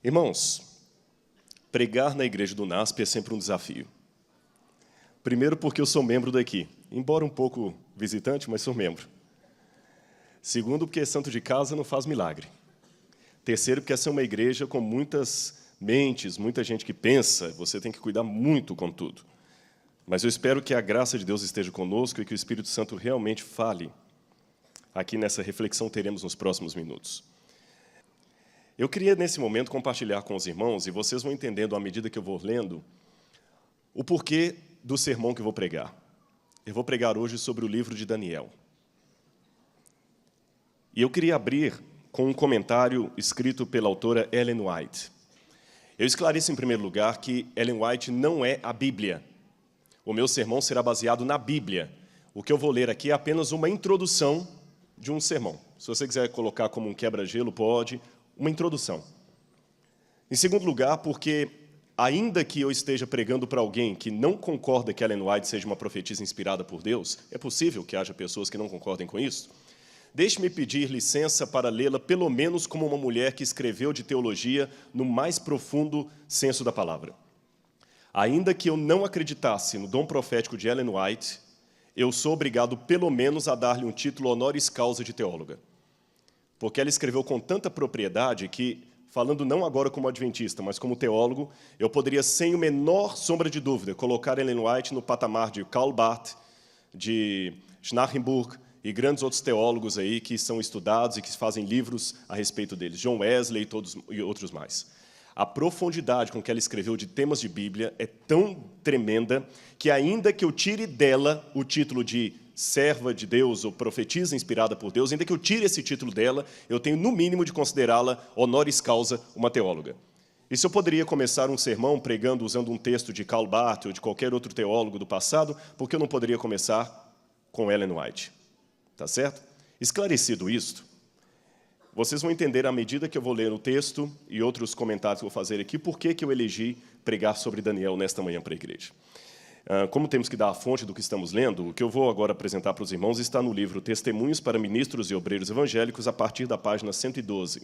Irmãos, pregar na igreja do NASP é sempre um desafio. Primeiro porque eu sou membro daqui, embora um pouco visitante, mas sou membro. Segundo porque santo de casa não faz milagre. Terceiro porque essa é uma igreja com muitas mentes, muita gente que pensa, você tem que cuidar muito com tudo. Mas eu espero que a graça de Deus esteja conosco e que o Espírito Santo realmente fale aqui nessa reflexão que teremos nos próximos minutos. Eu queria, nesse momento, compartilhar com os irmãos, e vocês vão entendendo, à medida que eu vou lendo, o porquê do sermão que eu vou pregar. Eu vou pregar hoje sobre o livro de Daniel. E eu queria abrir com um comentário escrito pela autora Ellen White. Eu esclareço, em primeiro lugar, que Ellen White não é a Bíblia. O meu sermão será baseado na Bíblia. O que eu vou ler aqui é apenas uma introdução de um sermão. Se você quiser colocar como um quebra-gelo, pode. Uma introdução. Em segundo lugar, porque, ainda que eu esteja pregando para alguém que não concorda que Ellen White seja uma profetisa inspirada por Deus, é possível que haja pessoas que não concordem com isso, deixe-me pedir licença para lê-la pelo menos como uma mulher que escreveu de teologia no mais profundo senso da palavra. Ainda que eu não acreditasse no dom profético de Ellen White, eu sou obrigado pelo menos a dar-lhe um título honoris causa de teóloga. Porque ela escreveu com tanta propriedade que, falando não agora como adventista, mas como teólogo, eu poderia, sem a menor sombra de dúvida, colocar Ellen White no patamar de Karl Barth, de Schnarrenburg e grandes outros teólogos aí que são estudados e que fazem livros a respeito deles, John Wesley e outros mais. A profundidade com que ela escreveu de temas de Bíblia é tão tremenda que, ainda que eu tire dela o título de serva de Deus ou profetisa inspirada por Deus, ainda que eu tire esse título dela, eu tenho, no mínimo, de considerá-la honoris causa uma teóloga. E se eu poderia começar um sermão pregando usando um texto de Karl Barth ou de qualquer outro teólogo do passado, por que eu não poderia começar com Ellen White? Tá certo? Esclarecido isto, vocês vão entender, à medida que eu vou ler o texto e outros comentários que eu vou fazer aqui, por que eu elegi pregar sobre Daniel nesta manhã para a igreja. Como temos que dar a fonte do que estamos lendo, o que eu vou agora apresentar para os irmãos está no livro Testemunhos para Ministros e Obreiros Evangélicos, a partir da página 112.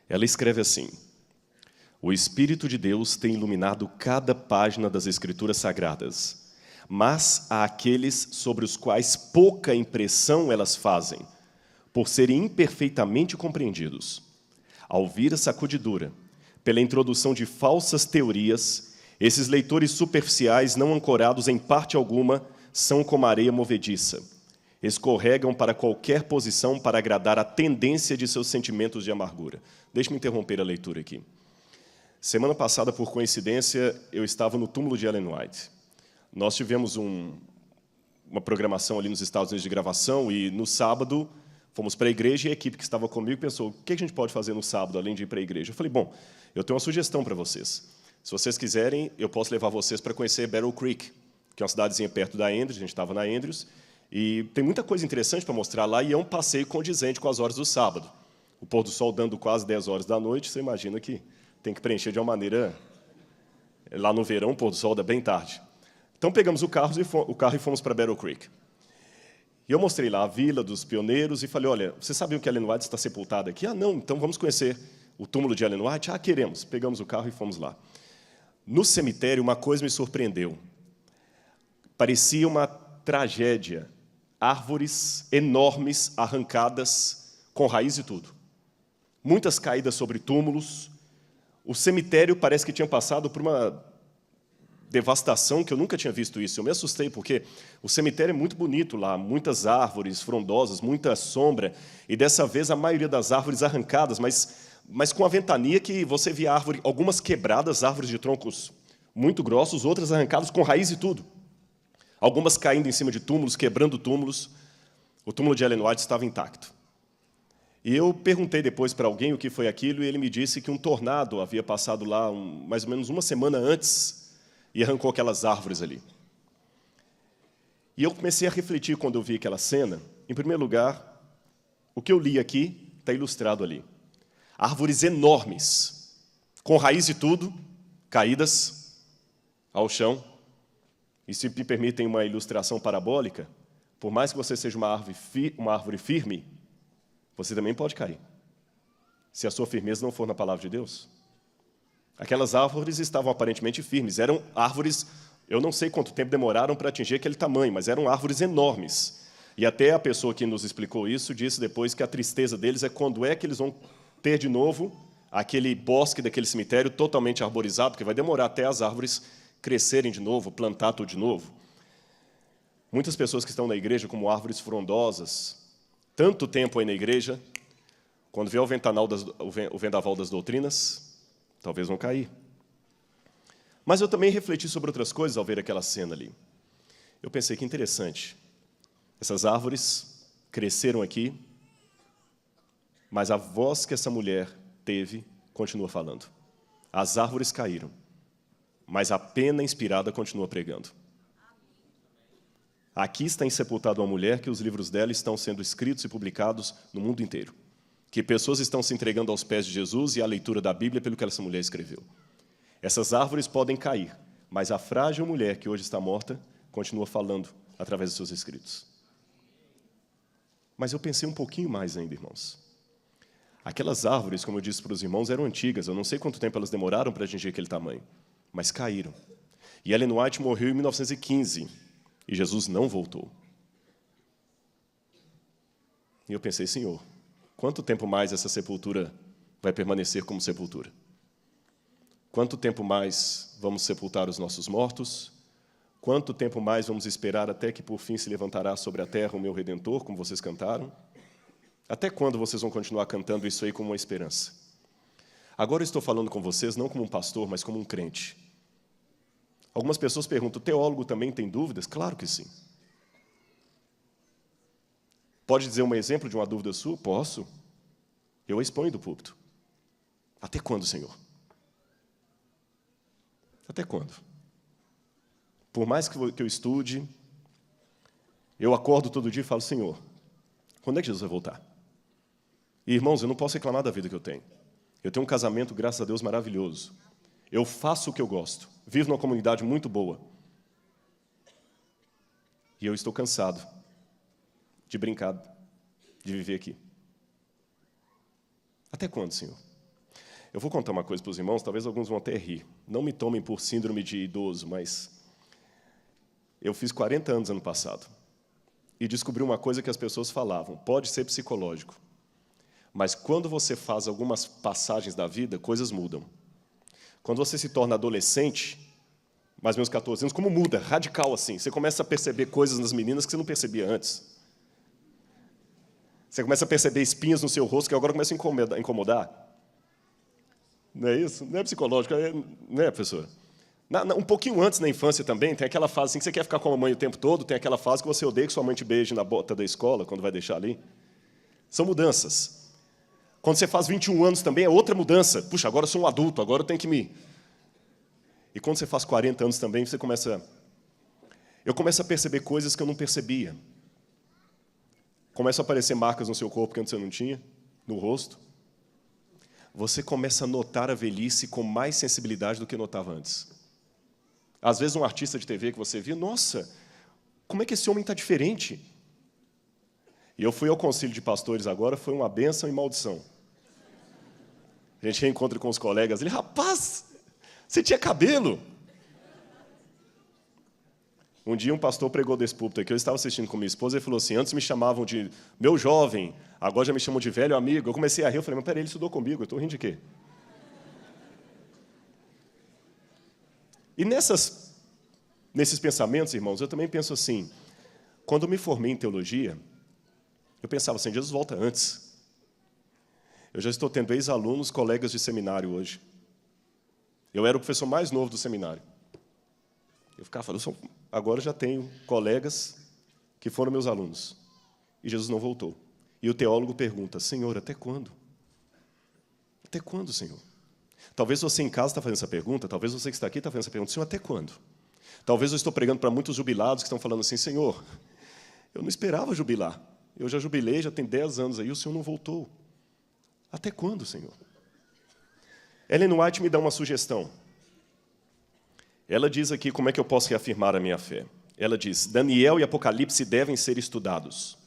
Ela escreve assim: o Espírito de Deus tem iluminado cada página das Escrituras Sagradas, mas há aqueles sobre os quais pouca impressão elas fazem, por serem imperfeitamente compreendidos. Ao ouvir a sacudidura, pela introdução de falsas teorias, esses leitores superficiais, não ancorados em parte alguma, são como areia movediça. Escorregam para qualquer posição para agradar a tendência de seus sentimentos de amargura. Deixe-me interromper a leitura aqui. Semana passada, por coincidência, eu estava no túmulo de Ellen White. Nós tivemos uma programação ali nos Estados Unidos de gravação e, no sábado, fomos para a igreja e a equipe que estava comigo pensou, o que a gente pode fazer no sábado, além de ir para a igreja? Eu falei, bom, eu tenho uma sugestão para vocês. Se vocês quiserem, eu posso levar vocês para conhecer Battle Creek, que é uma cidadezinha perto da Andrews, a gente estava na Andrews, e tem muita coisa interessante para mostrar lá, e é um passeio condizente com as horas do sábado. O pôr do sol dando quase 10 horas da noite, você imagina que tem que preencher de uma maneira... Lá no verão, o pôr do sol dá bem tarde. Então, pegamos o carro e fomos para Battle Creek. E eu mostrei lá a vila dos pioneiros e falei, olha, vocês sabiam que Ellen White está sepultada aqui? Ah, não, então vamos conhecer o túmulo de Ellen White? Ah, queremos. Pegamos o carro e fomos lá. No cemitério, uma coisa me surpreendeu. Parecia uma tragédia. Árvores enormes, arrancadas, com raiz e tudo. Muitas caídas sobre túmulos. O cemitério parece que tinha passado por uma devastação que eu nunca tinha visto isso. Eu me assustei, porque o cemitério é muito bonito lá, muitas árvores frondosas, muita sombra, e dessa vez a maioria das árvores arrancadas, mas com a ventania que você via árvore, algumas quebradas, árvores de troncos muito grossos, outras arrancadas com raiz e tudo. Algumas caindo em cima de túmulos, quebrando túmulos. O túmulo de Ellen White estava intacto. E eu perguntei depois para alguém o que foi aquilo, e ele me disse que um tornado havia passado lá mais ou menos uma semana antes e arrancou aquelas árvores ali. E eu comecei a refletir quando eu vi aquela cena. Em primeiro lugar, o que eu li aqui está ilustrado ali. Árvores enormes, com raiz e tudo, caídas ao chão. E se me permitem uma ilustração parabólica, por mais que você seja uma árvore firme, você também pode cair. se a sua firmeza não for na palavra de Deus? Aquelas árvores estavam aparentemente firmes. Eram árvores, eu não sei quanto tempo demoraram para atingir aquele tamanho, mas eram árvores enormes. E até a pessoa que nos explicou isso disse depois que a tristeza deles é quando é que eles vão ter de novo aquele bosque daquele cemitério totalmente arborizado, porque vai demorar até as árvores crescerem de novo, plantar tudo de novo. Muitas pessoas que estão na igreja como árvores frondosas, tanto tempo aí na igreja, quando vier o vendaval das doutrinas, talvez vão cair. Mas eu também refleti sobre outras coisas ao ver aquela cena ali. Eu pensei que interessante. Essas árvores cresceram aqui, mas a voz que essa mulher teve continua falando. As árvores caíram, mas a pena inspirada continua pregando. Aqui está sepultada uma mulher que os livros dela estão sendo escritos e publicados no mundo inteiro. Que pessoas estão se entregando aos pés de Jesus e à leitura da Bíblia pelo que essa mulher escreveu. Essas árvores podem cair, mas a frágil mulher que hoje está morta continua falando através dos seus escritos. Mas eu pensei um pouquinho mais ainda, irmãos. Aquelas árvores, como eu disse para os irmãos, eram antigas. Eu não sei quanto tempo elas demoraram para atingir aquele tamanho, mas caíram. E Ellen White morreu em 1915, e Jesus não voltou. E eu pensei, Senhor, quanto tempo mais essa sepultura vai permanecer como sepultura? Quanto tempo mais vamos sepultar os nossos mortos? Quanto tempo mais vamos esperar até que, por fim, se levantará sobre a terra o meu Redentor, como vocês cantaram? Até quando vocês vão continuar cantando isso aí como uma esperança? Agora eu estou falando com vocês não como um pastor, mas como um crente. Algumas pessoas perguntam, o teólogo também tem dúvidas? Claro que sim. Pode dizer um exemplo de uma dúvida sua? Posso. Eu a exponho do púlpito. Até quando, Senhor? Até quando? Por mais que eu estude, eu acordo todo dia e falo, Senhor, quando é que Jesus vai voltar? E, irmãos, eu não posso reclamar da vida que eu tenho. Eu tenho um casamento, graças a Deus, maravilhoso. Eu faço o que eu gosto. Vivo numa comunidade muito boa. E eu estou cansado de brincar, de viver aqui. Até quando, Senhor? Eu vou contar uma coisa para os irmãos, talvez alguns vão até rir. Não me tomem por síndrome de idoso, mas eu fiz 40 anos ano passado. E descobri uma coisa que as pessoas falavam. Pode ser psicológico. Mas quando você faz algumas passagens da vida, coisas mudam. Quando você se torna adolescente, mais ou menos 14 anos, como muda? Radical assim. Você começa a perceber coisas nas meninas que você não percebia antes. Você começa a perceber espinhas no seu rosto que agora começam a incomodar. Não é isso? Não é psicológico, não é, professora? Um pouquinho antes, na infância também, tem aquela fase assim que você quer ficar com a mamãe o tempo todo, tem aquela fase que você odeia que sua mãe te beije na bota da escola, quando vai deixar ali. São mudanças. Quando você faz 21 anos também, é outra mudança. Puxa, agora eu sou um adulto, agora eu tenho que me... E quando você faz 40 anos também, você começa... Eu começo a perceber coisas que eu não percebia. Começam a aparecer marcas no seu corpo que antes você não tinha, no rosto. Você começa a notar a velhice com mais sensibilidade do que notava antes. Às vezes, um artista de TV que você via, nossa, como é que esse homem está diferente? E eu fui ao concílio de pastores agora, foi uma bênção e maldição. A gente reencontra com os colegas, ele, rapaz, você tinha cabelo? Um dia um pastor pregou desse púlpito aqui, eu estava assistindo com minha esposa, e falou assim, antes me chamavam de meu jovem, agora já me chamam de velho amigo. Eu comecei a rir, eu falei, mas peraí, ele estudou comigo, eu estou rindo de quê? E nesses pensamentos, irmãos, eu também penso assim, quando eu me formei em teologia, eu pensava assim, Jesus volta antes. Eu já estou tendo ex-alunos, colegas de seminário hoje. Eu era o professor mais novo do seminário. Eu ficava falando, agora já tenho colegas que foram meus alunos. E Jesus não voltou. E o teólogo pergunta, Senhor, até quando? Até quando, Senhor? Talvez você em casa está fazendo essa pergunta, talvez você que está aqui está fazendo essa pergunta, Senhor, até quando? Talvez eu estou pregando para muitos jubilados que estão falando assim, Senhor, eu não esperava jubilar. Eu já jubilei, já tem 10 anos aí, o Senhor não voltou. Até quando, Senhor? Ellen White me dá uma sugestão. Ela diz aqui como é que eu posso reafirmar a minha fé. Ela diz, Daniel e Apocalipse devem ser estudados.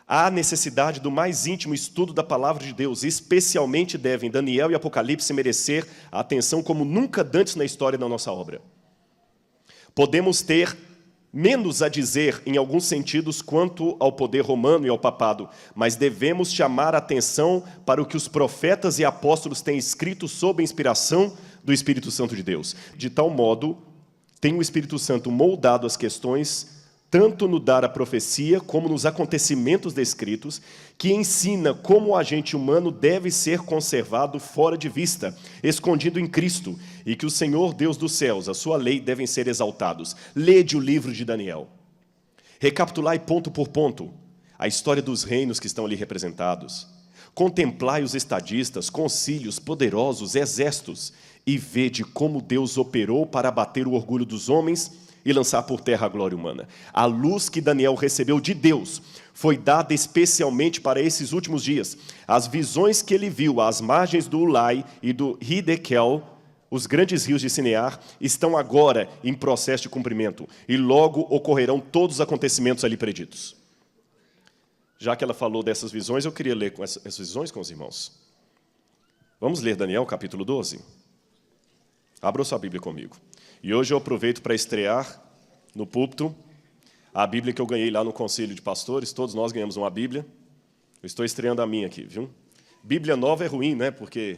Há necessidade do mais íntimo estudo da palavra de Deus, especialmente devem Daniel e Apocalipse merecer a atenção como nunca antes na história da nossa obra. Podemos ter menos a dizer em alguns sentidos quanto ao poder romano e ao papado, mas devemos chamar a atenção para o que os profetas e apóstolos têm escrito sob a inspiração do Espírito Santo de Deus. De tal modo, tem o Espírito Santo moldado as questões, tanto no dar a profecia, como nos acontecimentos descritos, que ensina como o agente humano deve ser conservado fora de vista, escondido em Cristo, e que o Senhor Deus dos céus, a sua lei, devem ser exaltados. Lede o livro de Daniel. Recapitulai ponto por ponto a história dos reinos que estão ali representados. Contemplai os estadistas, concílios, poderosos, exércitos, e vede como Deus operou para abater o orgulho dos homens e lançar por terra a glória humana. A luz que Daniel recebeu de Deus foi dada especialmente para esses últimos dias. As visões que ele viu às margens do Ulai e do Hidekel, os grandes rios de Sinear, estão agora em processo de cumprimento, e logo ocorrerão todos os acontecimentos ali preditos. Já que ela falou dessas visões, eu queria ler essas visões com os irmãos. Vamos ler Daniel, capítulo 12? Abra sua Bíblia comigo. E hoje eu aproveito para estrear no púlpito a Bíblia que eu ganhei lá no Conselho de Pastores. Todos nós ganhamos uma Bíblia. Eu estou estreando a minha aqui, viu? Bíblia nova é ruim, né? Porque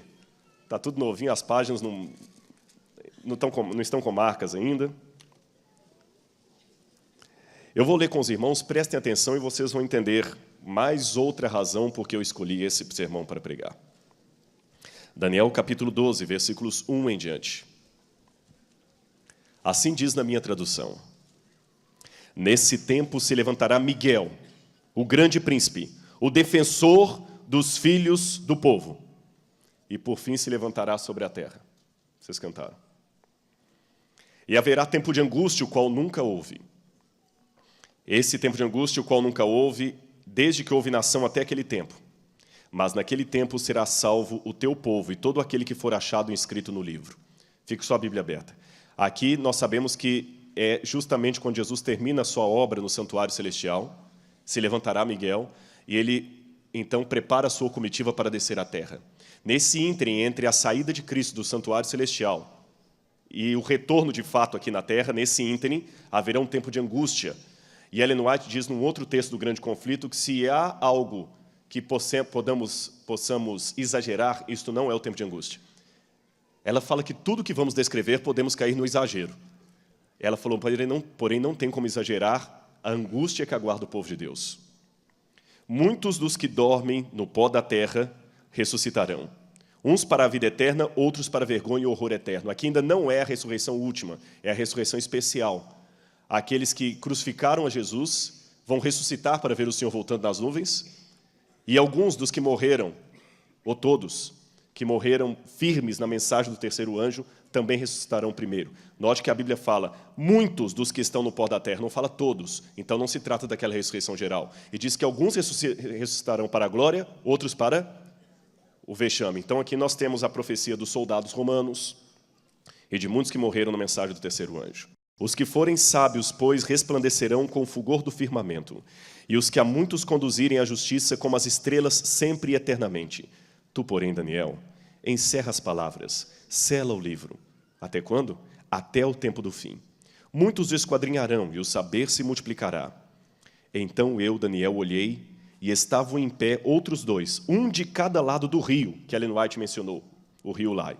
está tudo novinho, as páginas não estão com marcas ainda. Eu vou ler com os irmãos, prestem atenção e vocês vão entender mais outra razão por que eu escolhi esse sermão para pregar. Daniel, capítulo 12, versículos 1 em diante. Assim diz na minha tradução: nesse tempo se levantará Miguel, o grande príncipe, o defensor dos filhos do povo, e por fim se levantará sobre a terra. Vocês cantaram. E haverá tempo de angústia, o qual nunca houve. Esse tempo de angústia, o qual nunca houve, desde que houve nação até aquele tempo. Mas naquele tempo será salvo o teu povo e todo aquele que for achado inscrito no livro. Fique sua Bíblia aberta. Aqui nós sabemos que é justamente quando Jesus termina a sua obra no santuário celestial, se levantará Miguel, e ele então prepara a sua comitiva para descer à terra. Nesse ínterim, entre a saída de Cristo do santuário celestial e o retorno de fato aqui na terra, nesse ínterim, haverá um tempo de angústia. E Ellen White diz num outro texto do Grande Conflito que se há algo que possamos exagerar, isto não é o tempo de angústia. Ela fala que tudo que vamos descrever podemos cair no exagero. Ela falou, porém não tem como exagerar a angústia que aguarda o povo de Deus. Muitos dos que dormem no pó da terra ressuscitarão. Uns para a vida eterna, outros para vergonha e horror eterno. Aqui ainda não é a ressurreição última, é a ressurreição especial. Aqueles que crucificaram a Jesus vão ressuscitar para ver o Senhor voltando nas nuvens, e alguns dos que morreram, ou todos, que morreram firmes na mensagem do terceiro anjo, também ressuscitarão primeiro. Note que a Bíblia fala, muitos dos que estão no pó da terra, não fala todos, então não se trata daquela ressurreição geral. E diz que alguns ressuscitarão para a glória, outros para o vexame. Então aqui nós temos a profecia dos soldados romanos e de muitos que morreram na mensagem do terceiro anjo. Os que forem sábios, pois, resplandecerão com o fulgor do firmamento, e os que a muitos conduzirem à justiça como as estrelas sempre e eternamente. Tu, porém, Daniel, encerra as palavras, sela o livro. Até quando? Até o tempo do fim. Muitos esquadrinharão, e o saber se multiplicará. Então eu, Daniel, olhei, e estavam em pé outros dois, um de cada lado do rio, que Ellen White mencionou, o rio Ulai,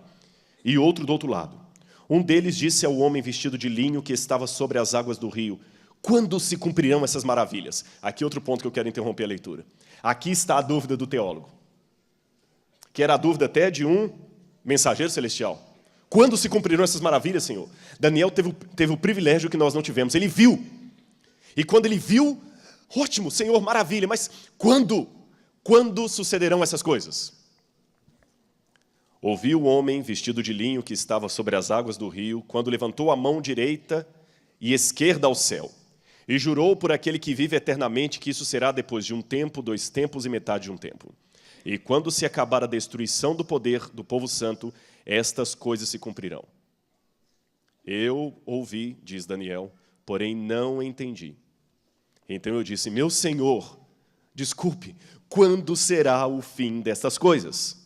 e outro do outro lado. Um deles disse ao homem vestido de linho que estava sobre as águas do rio, quando se cumprirão essas maravilhas? Aqui outro ponto que eu quero interromper a leitura. Aqui está a dúvida do teólogo, que era a dúvida até de um mensageiro celestial. Quando se cumprirão essas maravilhas, Senhor? Daniel teve o privilégio que nós não tivemos. Ele viu. E quando ele viu, ótimo, Senhor, maravilha. Mas quando? Quando sucederão essas coisas? Ouvi o homem vestido de linho que estava sobre as águas do rio, quando levantou a mão direita e esquerda ao céu, e jurou por aquele que vive eternamente que isso será depois de um tempo, 2 tempos e metade de um tempo. E quando se acabar a destruição do poder do povo santo, estas coisas se cumprirão. Eu ouvi, diz Daniel, porém não entendi. Então eu disse, meu Senhor, Desculpe, quando será o fim dessas coisas?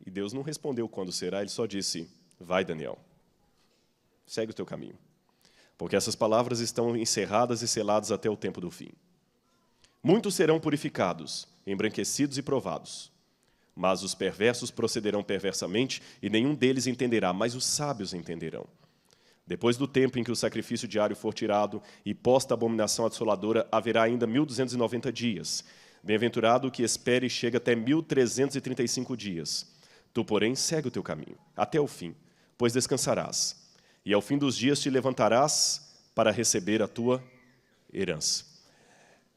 E Deus não respondeu quando será, ele só disse, vai, Daniel, segue o teu caminho, porque essas palavras estão encerradas e seladas até o tempo do fim. Muitos serão purificados, embranquecidos e provados, mas os perversos procederão perversamente e nenhum deles entenderá, mas os sábios entenderão. Depois do tempo em que o sacrifício diário for tirado e posta a abominação assoladora, haverá ainda 1.290 dias. Bem-aventurado o que espere e chega até 1.335 dias. Tu, porém, segue o teu caminho, até o fim, pois descansarás. E ao fim dos dias te levantarás para receber a tua herança.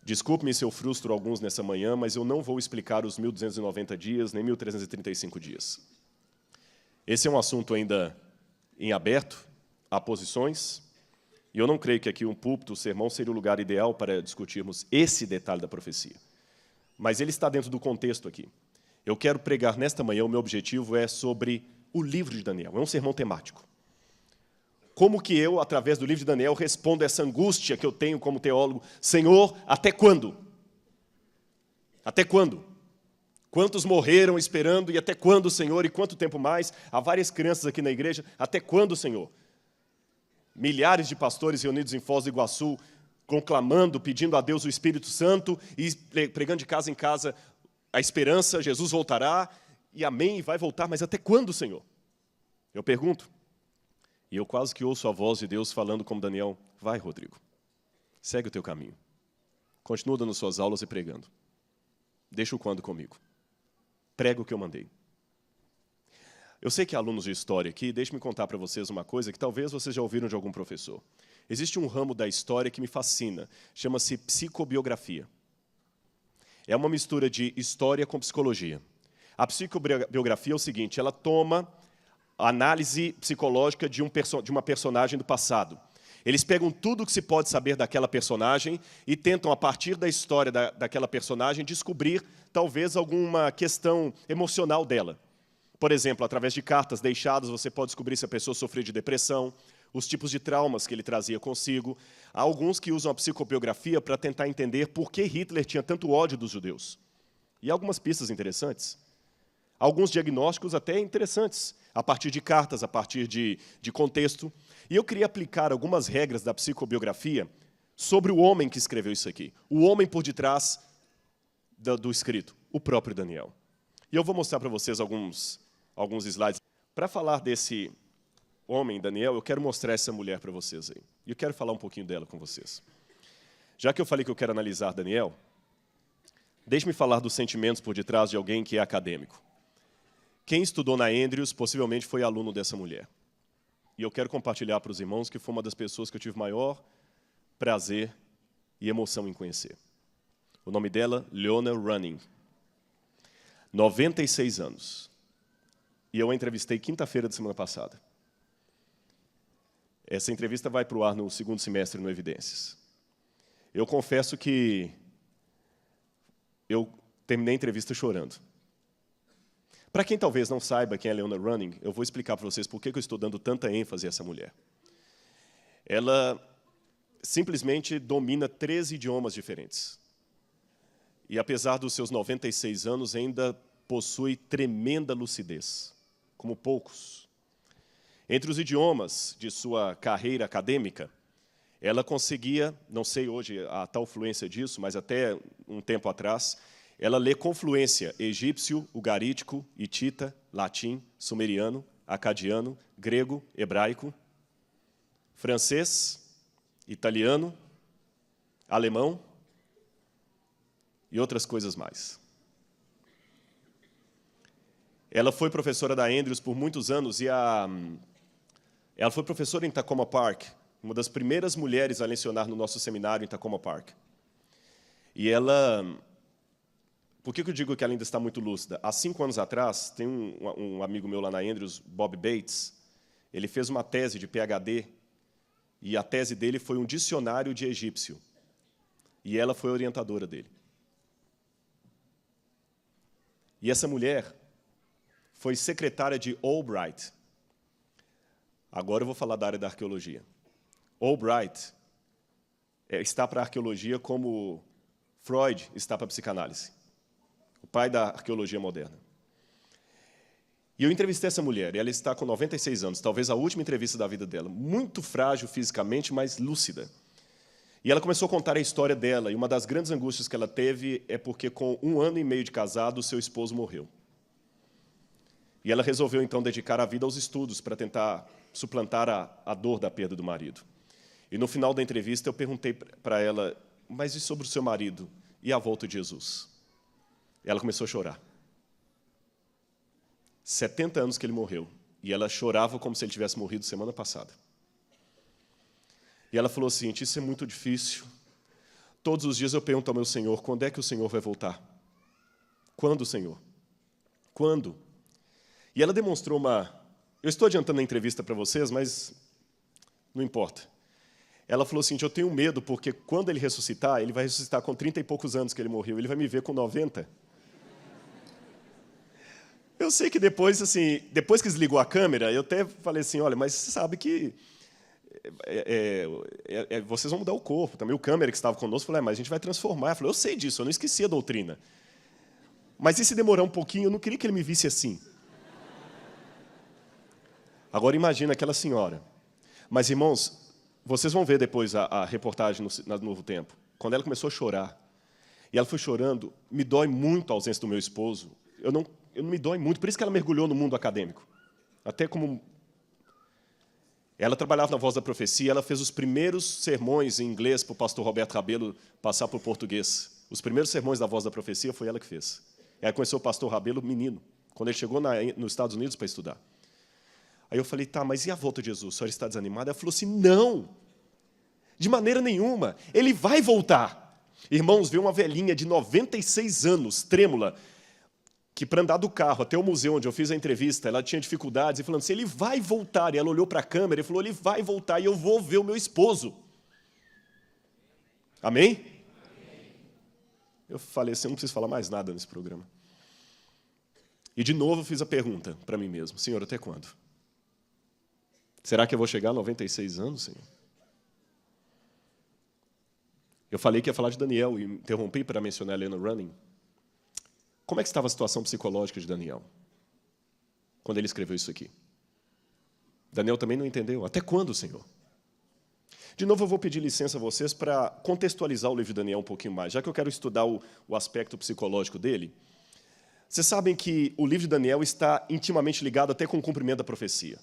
Desculpe-me se eu frustro alguns nessa manhã, mas eu não vou explicar os 1.290 dias, nem 1.335 dias. Esse é um assunto ainda em aberto, há posições, e eu não creio que aqui um púlpito, o sermão, seria o lugar ideal para discutirmos esse detalhe da profecia. Mas ele está dentro do contexto aqui. Eu quero pregar nesta manhã, o meu objetivo é sobre o livro de Daniel, é um sermão temático. Como que eu, através do livro de Daniel, respondo essa angústia que eu tenho como teólogo? Senhor, até quando? Até quando? Quantos morreram esperando, e até quando, Senhor? E quanto tempo mais? Há várias crianças aqui na igreja, até quando, Senhor? Milhares de pastores reunidos em Foz do Iguaçu, conclamando, pedindo a Deus o Espírito Santo, e pregando de casa em casa a esperança, Jesus voltará, e amém, e vai voltar, mas até quando, Senhor? Eu pergunto. E eu quase que ouço a voz de Deus falando como Daniel, vai, Rodrigo, segue o teu caminho. Continua dando suas aulas e pregando. Deixa o quando comigo. Prega o que eu mandei. Eu sei que há alunos de história aqui, deixe-me contar para vocês uma coisa que talvez vocês já ouviram de algum professor. Existe um ramo da história que me fascina, chama-se psicobiografia. É uma mistura de história com psicologia. A psicobiografia é o seguinte, ela toma a análise psicológica de uma personagem do passado. Eles pegam tudo o que se pode saber daquela personagem e tentam, a partir da história daquela personagem, descobrir, talvez, alguma questão emocional dela. Por exemplo, através de cartas deixadas, você pode descobrir se a pessoa sofreu de depressão, os tipos de traumas que ele trazia consigo. Há alguns que usam a psicobiografia para tentar entender por que Hitler tinha tanto ódio dos judeus. E há algumas pistas interessantes. Alguns diagnósticos até interessantes, a partir de cartas, a partir de contexto. E eu queria aplicar algumas regras da psicobiografia sobre o homem que escreveu isso aqui. O homem por detrás do escrito, o próprio Daniel. E eu vou mostrar para vocês alguns slides. Para falar desse homem, Daniel, eu quero mostrar essa mulher para vocês aí. E eu quero falar um pouquinho dela com vocês. Já que eu falei que eu quero analisar Daniel, deixe-me falar dos sentimentos por detrás de alguém que é acadêmico. Quem estudou na Andrews possivelmente foi aluno dessa mulher. E eu quero compartilhar para os irmãos que foi uma das pessoas que eu tive maior prazer e emoção em conhecer. O nome dela, Leona Running. 96 anos. E eu a entrevistei quinta-feira da semana passada. Essa entrevista vai para o ar no segundo semestre no Evidências. Eu confesso que eu terminei a entrevista chorando. Para quem talvez não saiba quem é Leona Running, eu vou explicar para vocês por que eu estou dando tanta ênfase a essa mulher. Ela simplesmente domina 13 idiomas diferentes. E, apesar dos seus 96 anos, ainda possui tremenda lucidez, como poucos. Entre os idiomas de sua carreira acadêmica, ela conseguia, não sei hoje a tal fluência disso, mas até um tempo atrás, ela lê com fluência egípcio, ugarítico, hitita, latim, sumeriano, acadiano, grego, hebraico, francês, italiano, alemão e outras coisas mais. Ela foi professora da Andrews por muitos anos e ela foi professora em Takoma Park, uma das primeiras mulheres a lecionar no nosso seminário em Takoma Park. E ela... Por que eu digo que ela ainda está muito lúcida? Há 5 anos atrás, tem um amigo meu lá na Andrews, Bob Bates, ele fez uma tese de PhD, e a tese dele foi um dicionário de egípcio. E ela foi a orientadora dele. E essa mulher foi secretária de Albright. Agora eu vou falar da área da arqueologia. Albright está para a arqueologia como Freud está para a psicanálise, o pai da arqueologia moderna. E eu entrevistei essa mulher, e ela está com 96 anos, talvez a última entrevista da vida dela, muito frágil fisicamente, mas lúcida. E ela começou a contar a história dela, e uma das grandes angústias que ela teve é porque, com 1 ano e meio de casado, seu esposo morreu. E ela resolveu, então, dedicar a vida aos estudos para tentar suplantar a dor da perda do marido. E, no final da entrevista, eu perguntei para ela, mas e sobre o seu marido? E a volta de Jesus? E ela começou a chorar. 70 anos que ele morreu. E ela chorava como se ele tivesse morrido semana passada. E ela falou assim, isso é muito difícil. Todos os dias eu pergunto ao meu Senhor, quando é que o Senhor vai voltar? Quando, Senhor? Quando? E ela demonstrou uma... Eu estou adiantando a entrevista para vocês, mas não importa. Ela falou assim, eu tenho medo, porque quando ele ressuscitar, ele vai ressuscitar com 30 e poucos anos que ele morreu, ele vai me ver com 90. Eu sei que depois, assim, depois que desligou a câmera, eu até falei assim, olha, mas você sabe que vocês vão mudar o corpo. Também o câmera que estava conosco falou, mas a gente vai transformar. Ela falou, eu sei disso, eu não esqueci a doutrina. Mas e se demorar um pouquinho, eu não queria que ele me visse assim. Agora imagina aquela senhora. Mas, irmãos, vocês vão ver depois a reportagem no Novo Tempo. Quando ela começou a chorar, e ela foi chorando, me dói muito a ausência do meu esposo. Eu não me dói muito, por isso que ela mergulhou no mundo acadêmico. Até como... Ela trabalhava na Voz da Profecia, ela fez os primeiros sermões em inglês para o pastor Roberto Rabelo passar para o português. Os primeiros sermões da Voz da Profecia foi ela que fez. Ela conheceu o pastor Rabelo menino, quando ele chegou nos Estados Unidos para estudar. Aí eu falei, tá, mas e a volta de Jesus? A senhora está desanimada? Ela falou assim, não, de maneira nenhuma, ele vai voltar. Irmãos, veio uma velhinha de 96 anos, trêmula, que para andar do carro até o museu onde eu fiz a entrevista, ela tinha dificuldades, e falando assim, ele vai voltar. E ela olhou para a câmera e falou, ele vai voltar e eu vou ver o meu esposo. Amém? Amém. Eu falei assim, eu não preciso falar mais nada nesse programa. E de novo eu fiz a pergunta para mim mesmo, Senhor, até quando? Será que eu vou chegar a 96 anos, Senhor? Eu falei que ia falar de Daniel e interrompi para mencionar a Helena Running. Como é que estava a situação psicológica de Daniel quando ele escreveu isso aqui? Daniel também não entendeu. Até quando, Senhor? De novo, eu vou pedir licença a vocês para contextualizar o livro de Daniel um pouquinho mais, já que eu quero estudar o aspecto psicológico dele. Vocês sabem que o livro de Daniel está intimamente ligado até com o cumprimento da profecia.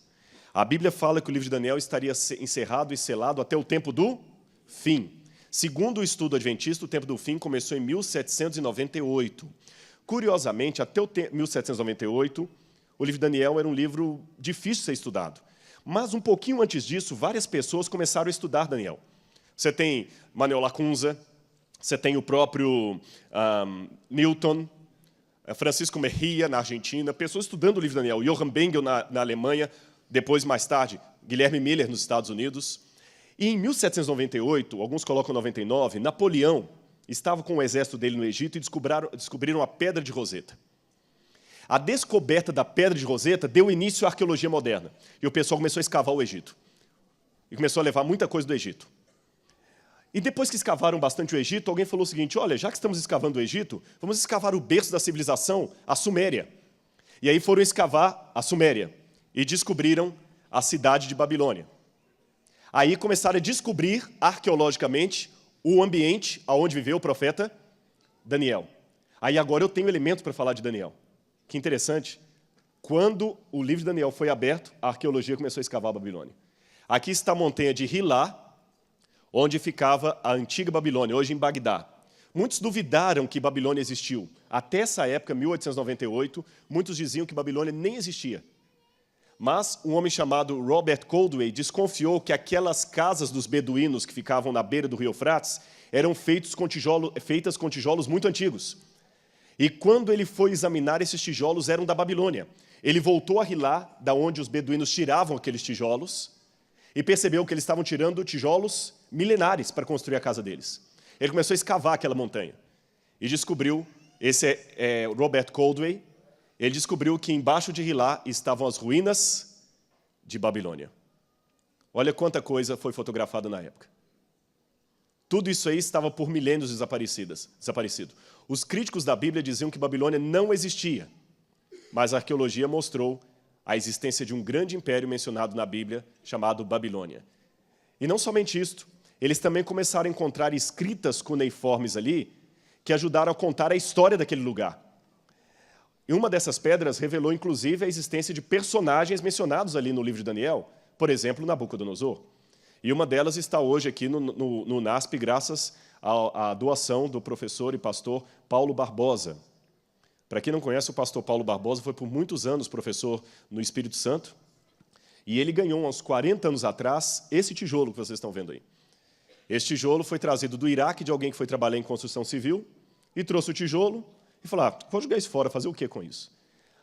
A Bíblia fala que o livro de Daniel estaria encerrado e selado até o tempo do fim. Segundo o estudo adventista, o tempo do fim começou em 1798. Curiosamente, até 1798, o livro de Daniel era um livro difícil de ser estudado. Mas, um pouquinho antes disso, várias pessoas começaram a estudar Daniel. Você tem Manuel Lacunza, você tem o próprio Newton, Francisco Mejia, na Argentina, pessoas estudando o livro de Daniel, Johann Bengel, na Alemanha, depois, mais tarde, Guilherme Miller, nos Estados Unidos. E, em 1798, alguns colocam 99, Napoleão estava com o exército dele no Egito e descobriram a Pedra de Roseta. A descoberta da Pedra de Roseta deu início à arqueologia moderna. E o pessoal começou a escavar o Egito. E começou a levar muita coisa do Egito. E depois que escavaram bastante o Egito, alguém falou o seguinte, olha, já que estamos escavando o Egito, vamos escavar o berço da civilização, a Suméria. E aí foram escavar a Suméria e descobriram a cidade de Babilônia. Aí começaram a descobrir, arqueologicamente, o ambiente onde viveu o profeta Daniel. Aí agora eu tenho elementos para falar de Daniel. Que interessante. Quando o livro de Daniel foi aberto, a arqueologia começou a escavar a Babilônia. Aqui está a montanha de Hilá, onde ficava a antiga Babilônia, hoje em Bagdá. Muitos duvidaram que Babilônia existiu. Até essa época, 1898, muitos diziam que Babilônia nem existia. Mas um homem chamado Robert Coldway desconfiou que aquelas casas dos beduínos que ficavam na beira do rio Eufrates eram feitas com tijolos muito antigos. E quando ele foi examinar, esses tijolos eram da Babilônia. Ele voltou a Hilá, da onde os beduínos tiravam aqueles tijolos, e percebeu que eles estavam tirando tijolos milenares para construir a casa deles. Ele começou a escavar aquela montanha e descobriu, esse é Robert Coldway, ele descobriu que embaixo de Hilá estavam as ruínas de Babilônia. Olha quanta coisa foi fotografada na época. Tudo isso aí estava por milênios desaparecido. Os críticos da Bíblia diziam que Babilônia não existia, mas a arqueologia mostrou a existência de um grande império mencionado na Bíblia, chamado Babilônia. E não somente isto, eles também começaram a encontrar escritas cuneiformes ali, que ajudaram a contar a história daquele lugar. E uma dessas pedras revelou, inclusive, a existência de personagens mencionados ali no livro de Daniel, por exemplo, Nabucodonosor. E uma delas está hoje aqui no NASP, graças à doação do professor e pastor Paulo Barbosa. Para quem não conhece, o pastor Paulo Barbosa foi por muitos anos professor no Espírito Santo, e ele ganhou, uns 40 anos atrás, esse tijolo que vocês estão vendo aí. Esse tijolo foi trazido do Iraque, de alguém que foi trabalhar em construção civil, e trouxe o tijolo e falou, vou jogar isso fora, fazer o quê com isso?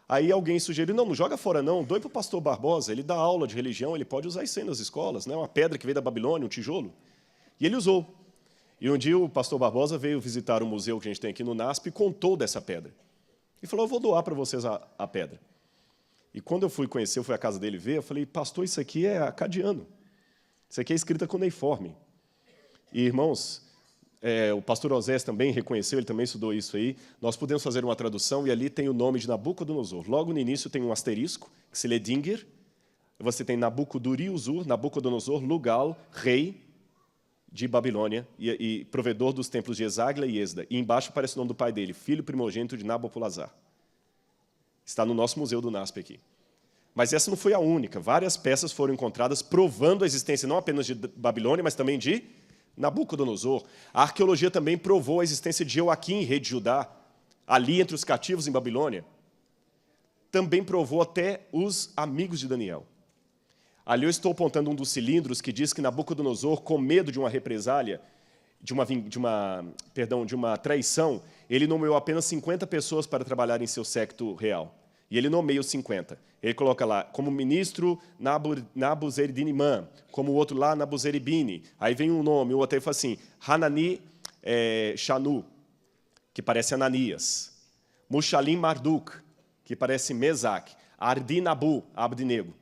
Aí alguém sugeriu, não joga fora não, doe para o pastor Barbosa, ele dá aula de religião, ele pode usar isso aí nas escolas, né? Uma pedra que veio da Babilônia, um tijolo. E ele usou. E um dia o pastor Barbosa veio visitar o museu que a gente tem aqui no NASP e contou dessa pedra. E falou, eu vou doar para vocês a pedra. E quando eu fui conhecer, eu fui à casa dele ver, eu falei, pastor, isso aqui é acadiano. Isso aqui é escrita cuneiforme. E, irmãos, o pastor Osés também reconheceu, ele também estudou isso aí. Nós podemos fazer uma tradução e ali tem o nome de Nabucodonosor. Logo no início tem um asterisco, que se lê Dinger. Você tem Nabucoduri-Uzur, Nabucodonosor, Lugal, rei de Babilônia e provedor dos templos de Esagla e Esda. E embaixo aparece o nome do pai dele, filho primogênito de Nabopolassar. Está no nosso museu do NASP aqui. Mas essa não foi a única. Várias peças foram encontradas provando a existência não apenas de Babilônia, mas também de Nabucodonosor. A arqueologia também provou a existência de Joaquim, rei de Judá, ali entre os cativos em Babilônia. Também provou até os amigos de Daniel. Ali eu estou apontando um dos cilindros que diz que Nabucodonosor, com medo de uma represália, de uma traição, ele nomeou apenas 50 pessoas para trabalhar em seu séquito real. E ele nomeia os 50. Ele coloca lá, como ministro Nabuzeridinimã, como o outro lá, Nabuzeribine. Aí vem um nome, o outro aí fala assim, Hanani Shanu, que parece Ananias. Mushalim Marduk, que parece Mesaque. Ardinabu, Abdinego.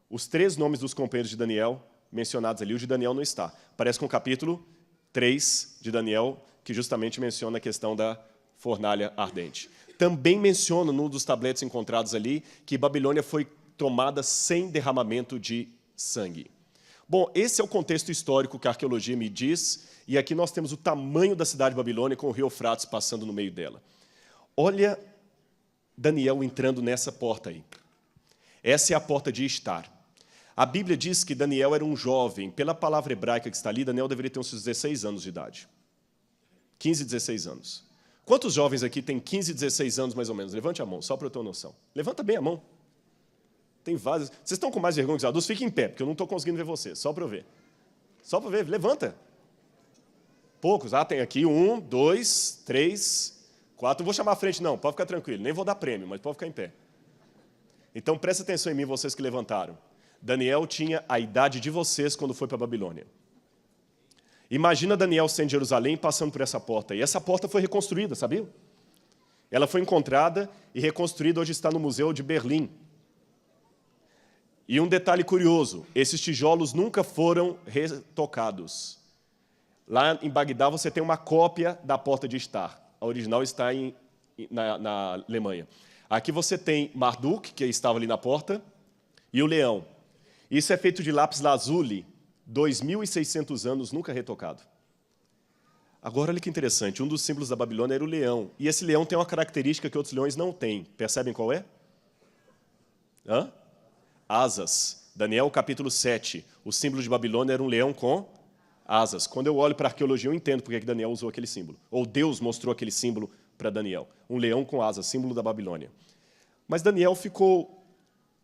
Os 3 nomes dos companheiros de Daniel mencionados ali, o de Daniel não está. Parece com o capítulo 3 de Daniel, que justamente menciona a questão da fornalha ardente. Também menciona, num dos tabletes encontrados ali, que Babilônia foi tomada sem derramamento de sangue. Bom, esse é o contexto histórico que a arqueologia me diz, e aqui nós temos o tamanho da cidade de Babilônia, com o rio Eufrates passando no meio dela. Olha Daniel entrando nessa porta aí. Essa é a porta de Estar. A Bíblia diz que Daniel era um jovem. Pela palavra hebraica que está ali, Daniel deveria ter uns 16 anos de idade. 15, 16 anos. Quantos jovens aqui têm 15, 16 anos, mais ou menos? Levante a mão, só para eu ter uma noção. Levanta bem a mão. Tem vários. Vocês estão com mais vergonha que os adultos? Fiquem em pé, porque eu não estou conseguindo ver vocês. Só para eu ver. Só para ver. Levanta. Poucos. Tem aqui 1, 2, 3, 4. Não vou chamar à frente, não. Pode ficar tranquilo. Nem vou dar prêmio, mas pode ficar em pé. Então, presta atenção em mim, vocês que levantaram. Daniel tinha a idade de vocês quando foi para a Babilônia. Imagina Daniel sendo em Jerusalém, passando por essa porta. E essa porta foi reconstruída, sabia? Ela foi encontrada e reconstruída, hoje está no Museu de Berlim. E um detalhe curioso, esses tijolos nunca foram retocados. Lá em Bagdá você tem uma cópia da porta de Estar. A original está na Alemanha. Aqui você tem Marduk, que estava ali na porta, e o leão. Isso é feito de lápis lazuli, 2.600 anos, nunca retocado. Agora, olha que interessante, um dos símbolos da Babilônia era o leão. E esse leão tem uma característica que outros leões não têm. Percebem qual é? Asas. Daniel, capítulo 7. O símbolo de Babilônia era um leão com asas. Quando eu olho para a arqueologia, eu entendo porque que Daniel usou aquele símbolo. Ou Deus mostrou aquele símbolo para Daniel. Um leão com asas, símbolo da Babilônia. Mas Daniel ficou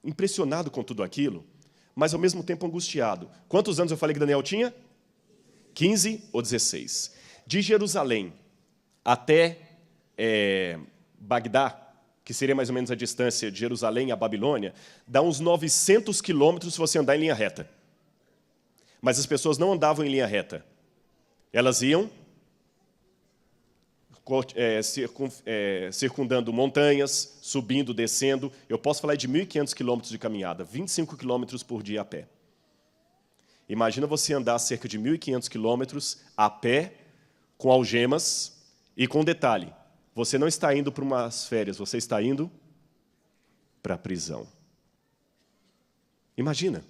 impressionado com tudo aquilo, mas ao mesmo tempo angustiado. Quantos anos eu falei que Daniel tinha? 15 ou 16. De Jerusalém até Bagdá, que seria mais ou menos a distância de Jerusalém à Babilônia, dá uns 900 quilômetros se você andar em linha reta. Mas as pessoas não andavam em linha reta. Elas iam circundando montanhas, subindo, descendo. Eu posso falar de 1.500 quilômetros de caminhada, 25 quilômetros por dia a pé. Imagina você andar cerca de 1.500 quilômetros a pé, com algemas e com detalhe. Você não está indo para umas férias, você está indo para a prisão. Imagina.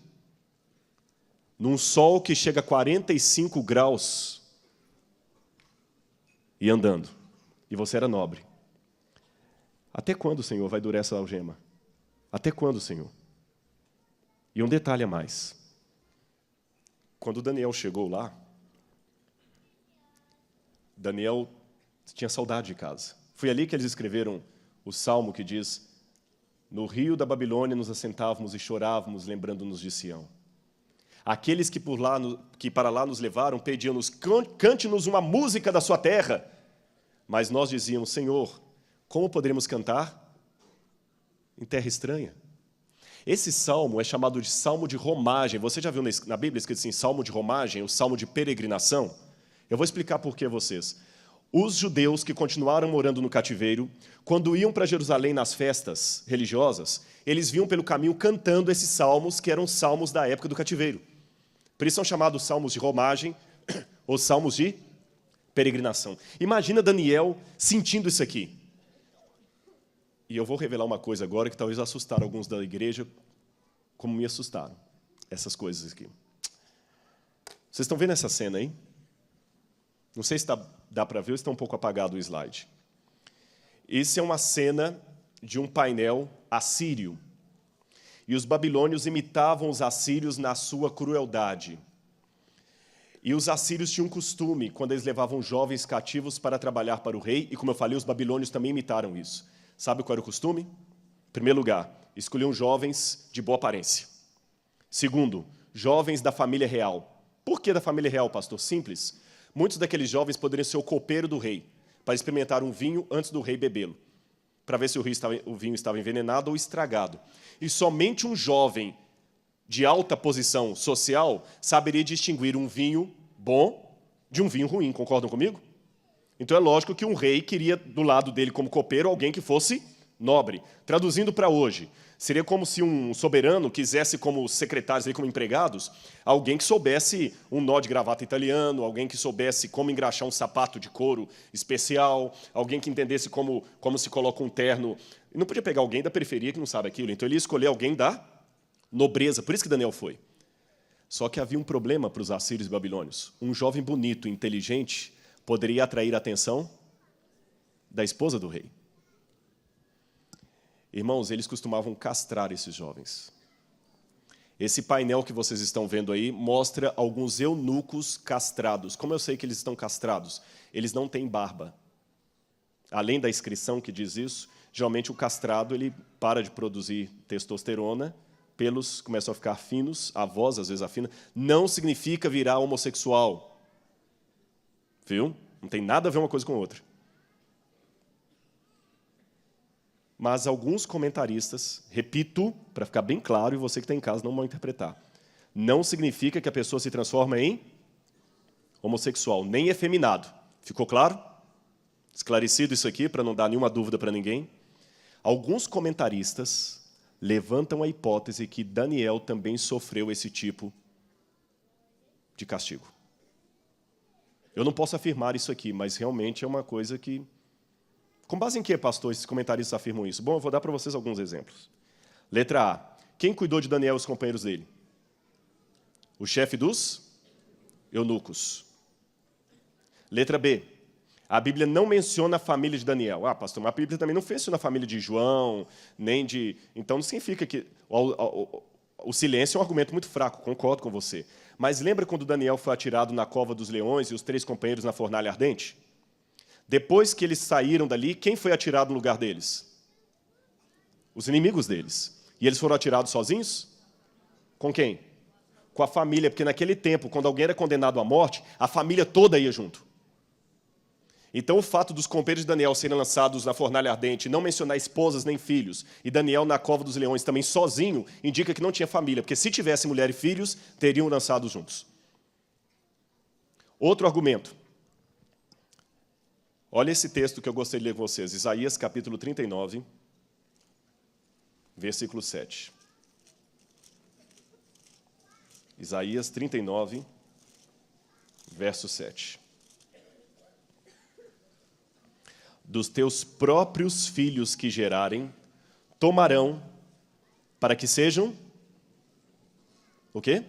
Num sol que chega a 45 graus e andando. E você era nobre. Até quando, Senhor, vai durar essa algema? Até quando, Senhor? E um detalhe a mais. Quando Daniel chegou lá, Daniel tinha saudade de casa. Foi ali que eles escreveram o salmo que diz: no rio da Babilônia nos assentávamos e chorávamos, lembrando-nos de Sião. Aqueles que para lá nos levaram pediam-nos: cante-nos uma música da sua terra. Mas nós dizíamos: Senhor, como poderemos cantar em terra estranha? Esse salmo é chamado de salmo de romagem. Você já viu na Bíblia escrito assim, salmo de romagem, o salmo de peregrinação? Eu vou explicar por que a vocês. Os judeus que continuaram morando no cativeiro, quando iam para Jerusalém nas festas religiosas, eles vinham pelo caminho cantando esses salmos, que eram salmos da época do cativeiro. Por isso são chamados salmos de romagem ou salmos de peregrinação. Imagina Daniel sentindo isso aqui. E eu vou revelar uma coisa agora que talvez assustar alguns da igreja, como me assustaram, essas coisas aqui. Vocês estão vendo essa cena aí? Não sei se dá para ver ou está um pouco apagado o slide. Isso é uma cena de um painel assírio. E os babilônios imitavam os assírios na sua crueldade. E os assírios tinham um costume, quando eles levavam jovens cativos para trabalhar para o rei, e como eu falei, os babilônios também imitaram isso. Sabe qual era o costume? Em primeiro lugar, escolhiam jovens de boa aparência. Segundo, jovens da família real. Por que da família real, pastor? Simples. Muitos daqueles jovens poderiam ser o copeiro do rei, para experimentar um vinho antes do rei bebê-lo, para ver se o vinho estava envenenado ou estragado. E somente um jovem de alta posição social saberia distinguir um vinho bom de um vinho ruim. Concordam comigo? Então é lógico que um rei queria do lado dele como copeiro alguém que fosse nobre. Traduzindo para hoje, seria como se um soberano quisesse como secretários, como empregados, alguém que soubesse um nó de gravata italiano, alguém que soubesse como engraxar um sapato de couro especial, alguém que entendesse como se coloca um terno. E não podia pegar alguém da periferia que não sabe aquilo, então ele ia escolher alguém da nobreza. Por isso que Daniel foi. Só que havia um problema para os assírios e babilônios. Um jovem bonito, inteligente, poderia atrair a atenção da esposa do rei. Irmãos, eles costumavam castrar esses jovens. Esse painel que vocês estão vendo aí mostra alguns eunucos castrados. Como eu sei que eles estão castrados? Eles não têm barba. Além da inscrição que diz isso, geralmente o castrado ele para de produzir testosterona, pelos começam a ficar finos, a voz às vezes afina. Não significa virar homossexual. Viu? Não tem nada a ver uma coisa com a outra. Mas alguns comentaristas, repito, para ficar bem claro, e você que está em casa não mal interpretar, não significa que a pessoa se transforma em homossexual, nem efeminado. Ficou claro? Esclarecido isso aqui, para não dar nenhuma dúvida para ninguém. Alguns comentaristas levantam a hipótese que Daniel também sofreu esse tipo de castigo. Eu não posso afirmar isso aqui, mas realmente é uma coisa que... Com base em que, pastor, esses comentaristas afirmam isso? Bom, eu vou dar para vocês alguns exemplos. Letra A. Quem cuidou de Daniel e os companheiros dele? O chefe dos eunucos. Letra B. A Bíblia não menciona a família de Daniel. Ah, pastor, mas a Bíblia também não menciona a família de João, nem de... Então, não significa que... O silêncio é um argumento muito fraco, concordo com você. Mas lembra quando Daniel foi atirado na cova dos leões e os 3 companheiros na fornalha ardente? Depois que eles saíram dali, quem foi atirado no lugar deles? Os inimigos deles. E eles foram atirados sozinhos? Com quem? Com a família, porque naquele tempo, quando alguém era condenado à morte, a família toda ia junto. Então, o fato dos companheiros de Daniel serem lançados na fornalha ardente, não mencionar esposas nem filhos, e Daniel na cova dos leões também sozinho, indica que não tinha família, porque se tivesse mulher e filhos, teriam lançados juntos. Outro argumento. Olha esse texto que eu gostaria de ler com vocês. Isaías, capítulo 39, versículo 7. Isaías 39, verso 7. Dos teus próprios filhos que gerarem, tomarão para que sejam o quê?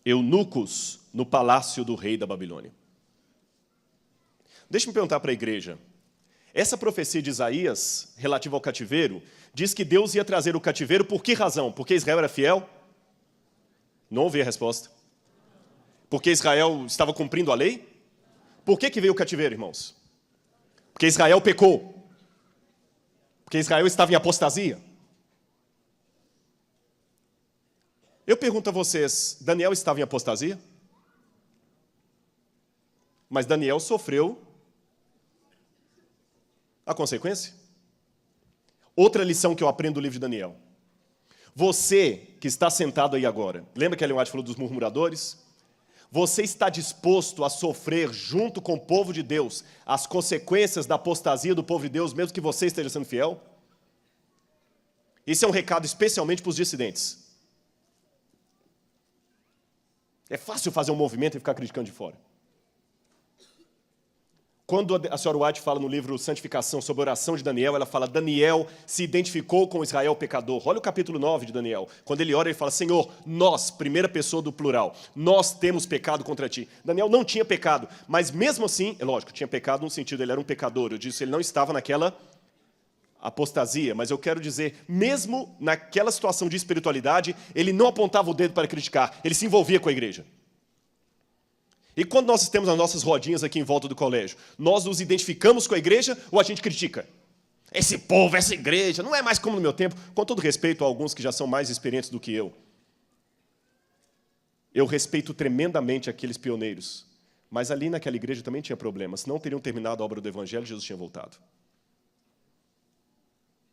Eunucos no palácio do rei da Babilônia. Deixa-me perguntar para a igreja. Essa profecia de Isaías, relativa ao cativeiro, diz que Deus ia trazer o cativeiro por que razão? Porque Israel era fiel? Não ouvi a resposta. Porque Israel estava cumprindo a lei? Por que veio o cativeiro, irmãos? Porque Israel pecou. Porque Israel estava em apostasia. Eu pergunto a vocês, Daniel estava em apostasia? Mas Daniel sofreu a consequência. Outra lição que eu aprendo do livro de Daniel. Você que está sentado aí agora, lembra que Ellen White falou dos murmuradores? Você está disposto a sofrer junto com o povo de Deus as consequências da apostasia do povo de Deus, mesmo que você esteja sendo fiel? Esse é um recado especialmente para os dissidentes. É fácil fazer um movimento e ficar criticando de fora. Quando a senhora White fala no livro Santificação sobre a oração de Daniel, ela fala, Daniel se identificou com Israel pecador. Olha o capítulo 9 de Daniel. Quando ele ora, ele fala, Senhor, nós, primeira pessoa do plural, nós temos pecado contra ti. Daniel não tinha pecado, mas mesmo assim, é lógico, tinha pecado no sentido, ele era um pecador. Eu disse, ele não estava naquela apostasia, mas eu quero dizer, mesmo naquela situação de espiritualidade, ele não apontava o dedo para criticar, ele se envolvia com a igreja. E quando nós estamos nas nossas rodinhas aqui em volta do colégio, nós nos identificamos com a igreja ou a gente critica? Esse povo, essa igreja, não é mais como no meu tempo. Com todo respeito a alguns que já são mais experientes do que eu respeito tremendamente aqueles pioneiros. Mas ali naquela igreja também tinha problemas. Se não teriam terminado a obra do Evangelho, Jesus tinha voltado.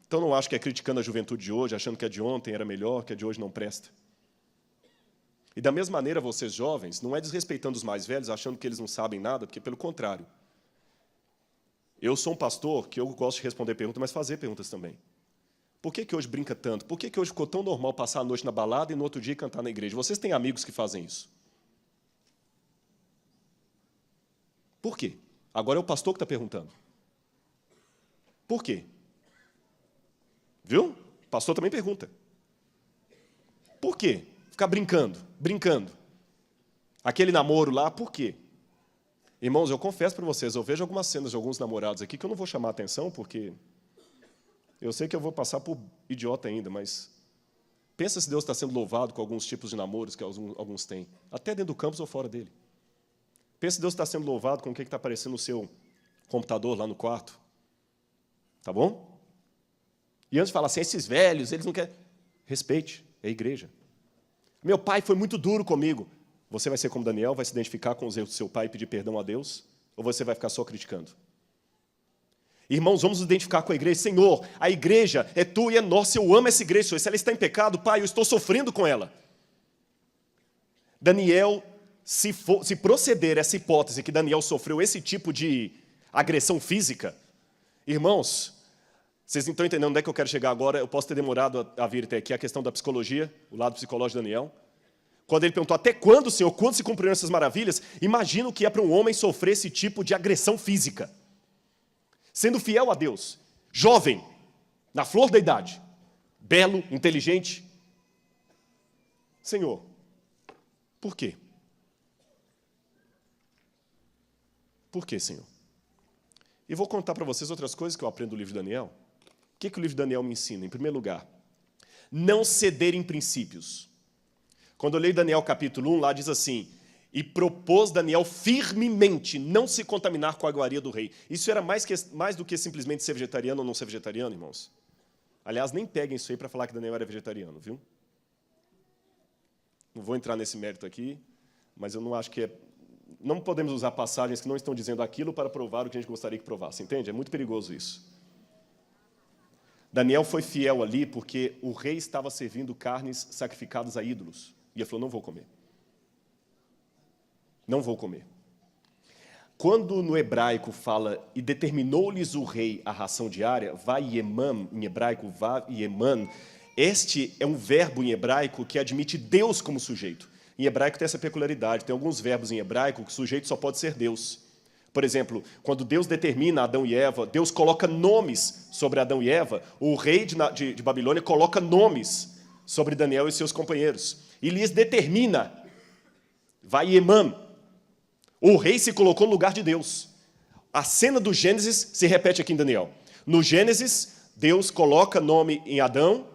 Então não acho que é criticando a juventude de hoje, achando que a de ontem era melhor, que a de hoje não presta. E da mesma maneira, vocês jovens, não é desrespeitando os mais velhos, achando que eles não sabem nada, porque pelo contrário. Eu sou um pastor que eu gosto de responder perguntas, mas fazer perguntas também. Por que hoje brinca tanto? Por que hoje ficou tão normal passar a noite na balada e no outro dia cantar na igreja? Vocês têm amigos que fazem isso? Por quê? Agora é o pastor que está perguntando. Por quê? Viu? O pastor também pergunta. Por quê? Ficar brincando. Aquele namoro lá, por quê? Irmãos, eu confesso para vocês, eu vejo algumas cenas de alguns namorados aqui que eu não vou chamar a atenção, porque eu sei que eu vou passar por idiota ainda, mas pensa se Deus está sendo louvado com alguns tipos de namoros que alguns têm, até dentro do campus ou fora dele. Pensa se Deus está sendo louvado com o que está aparecendo no seu computador lá no quarto. Tá bom? E antes de falar assim, esses velhos, eles não querem... Respeite, é a igreja. Meu pai foi muito duro comigo. Você vai ser como Daniel, vai se identificar com os erros do seu pai e pedir perdão a Deus? Ou você vai ficar só criticando? Irmãos, vamos nos identificar com a igreja. Senhor, a igreja é tua e é nossa. Eu amo essa igreja. Se ela está em pecado, Pai, eu estou sofrendo com ela. Daniel, se proceder essa hipótese que Daniel sofreu esse tipo de agressão física, irmãos, vocês não estão entendendo onde é que eu quero chegar agora? Eu posso ter demorado a vir até aqui, a questão da psicologia, o lado psicológico de Daniel. Quando ele perguntou, até quando, Senhor, quando se cumpriram essas maravilhas? Imagina o que é para um homem sofrer esse tipo de agressão física. Sendo fiel a Deus, jovem, na flor da idade, belo, inteligente. Senhor, por quê? Por quê, Senhor? E vou contar para vocês outras coisas que eu aprendo do livro de Daniel. O que o livro de Daniel me ensina? Em primeiro lugar, não ceder em princípios. Quando eu leio Daniel capítulo 1, lá diz assim, e propôs Daniel firmemente não se contaminar com a iguaria do rei. Isso era mais do que simplesmente ser vegetariano ou não ser vegetariano, irmãos. Aliás, nem peguem isso aí para falar que Daniel era vegetariano, viu? Não vou entrar nesse mérito aqui, mas eu não acho que é... Não podemos usar passagens que não estão dizendo aquilo para provar o que a gente gostaria que provasse, entende? É muito perigoso isso. Daniel foi fiel ali porque o rei estava servindo carnes sacrificadas a ídolos. E ele falou, não vou comer. Não vou comer. Quando no hebraico fala, e determinou-lhes o rei a ração diária, vaieman, em hebraico, vaieman, Este é um verbo em hebraico que admite Deus como sujeito. Em hebraico tem essa peculiaridade, tem alguns verbos em hebraico que o sujeito só pode ser Deus. Por exemplo, quando Deus determina Adão e Eva, Deus coloca nomes sobre Adão e Eva, o rei de Babilônia coloca nomes sobre Daniel e seus companheiros, e lhes determina, Vaiemam, o rei se colocou no lugar de Deus. A cena do Gênesis se repete aqui em Daniel. No Gênesis, Deus coloca nome em Adão,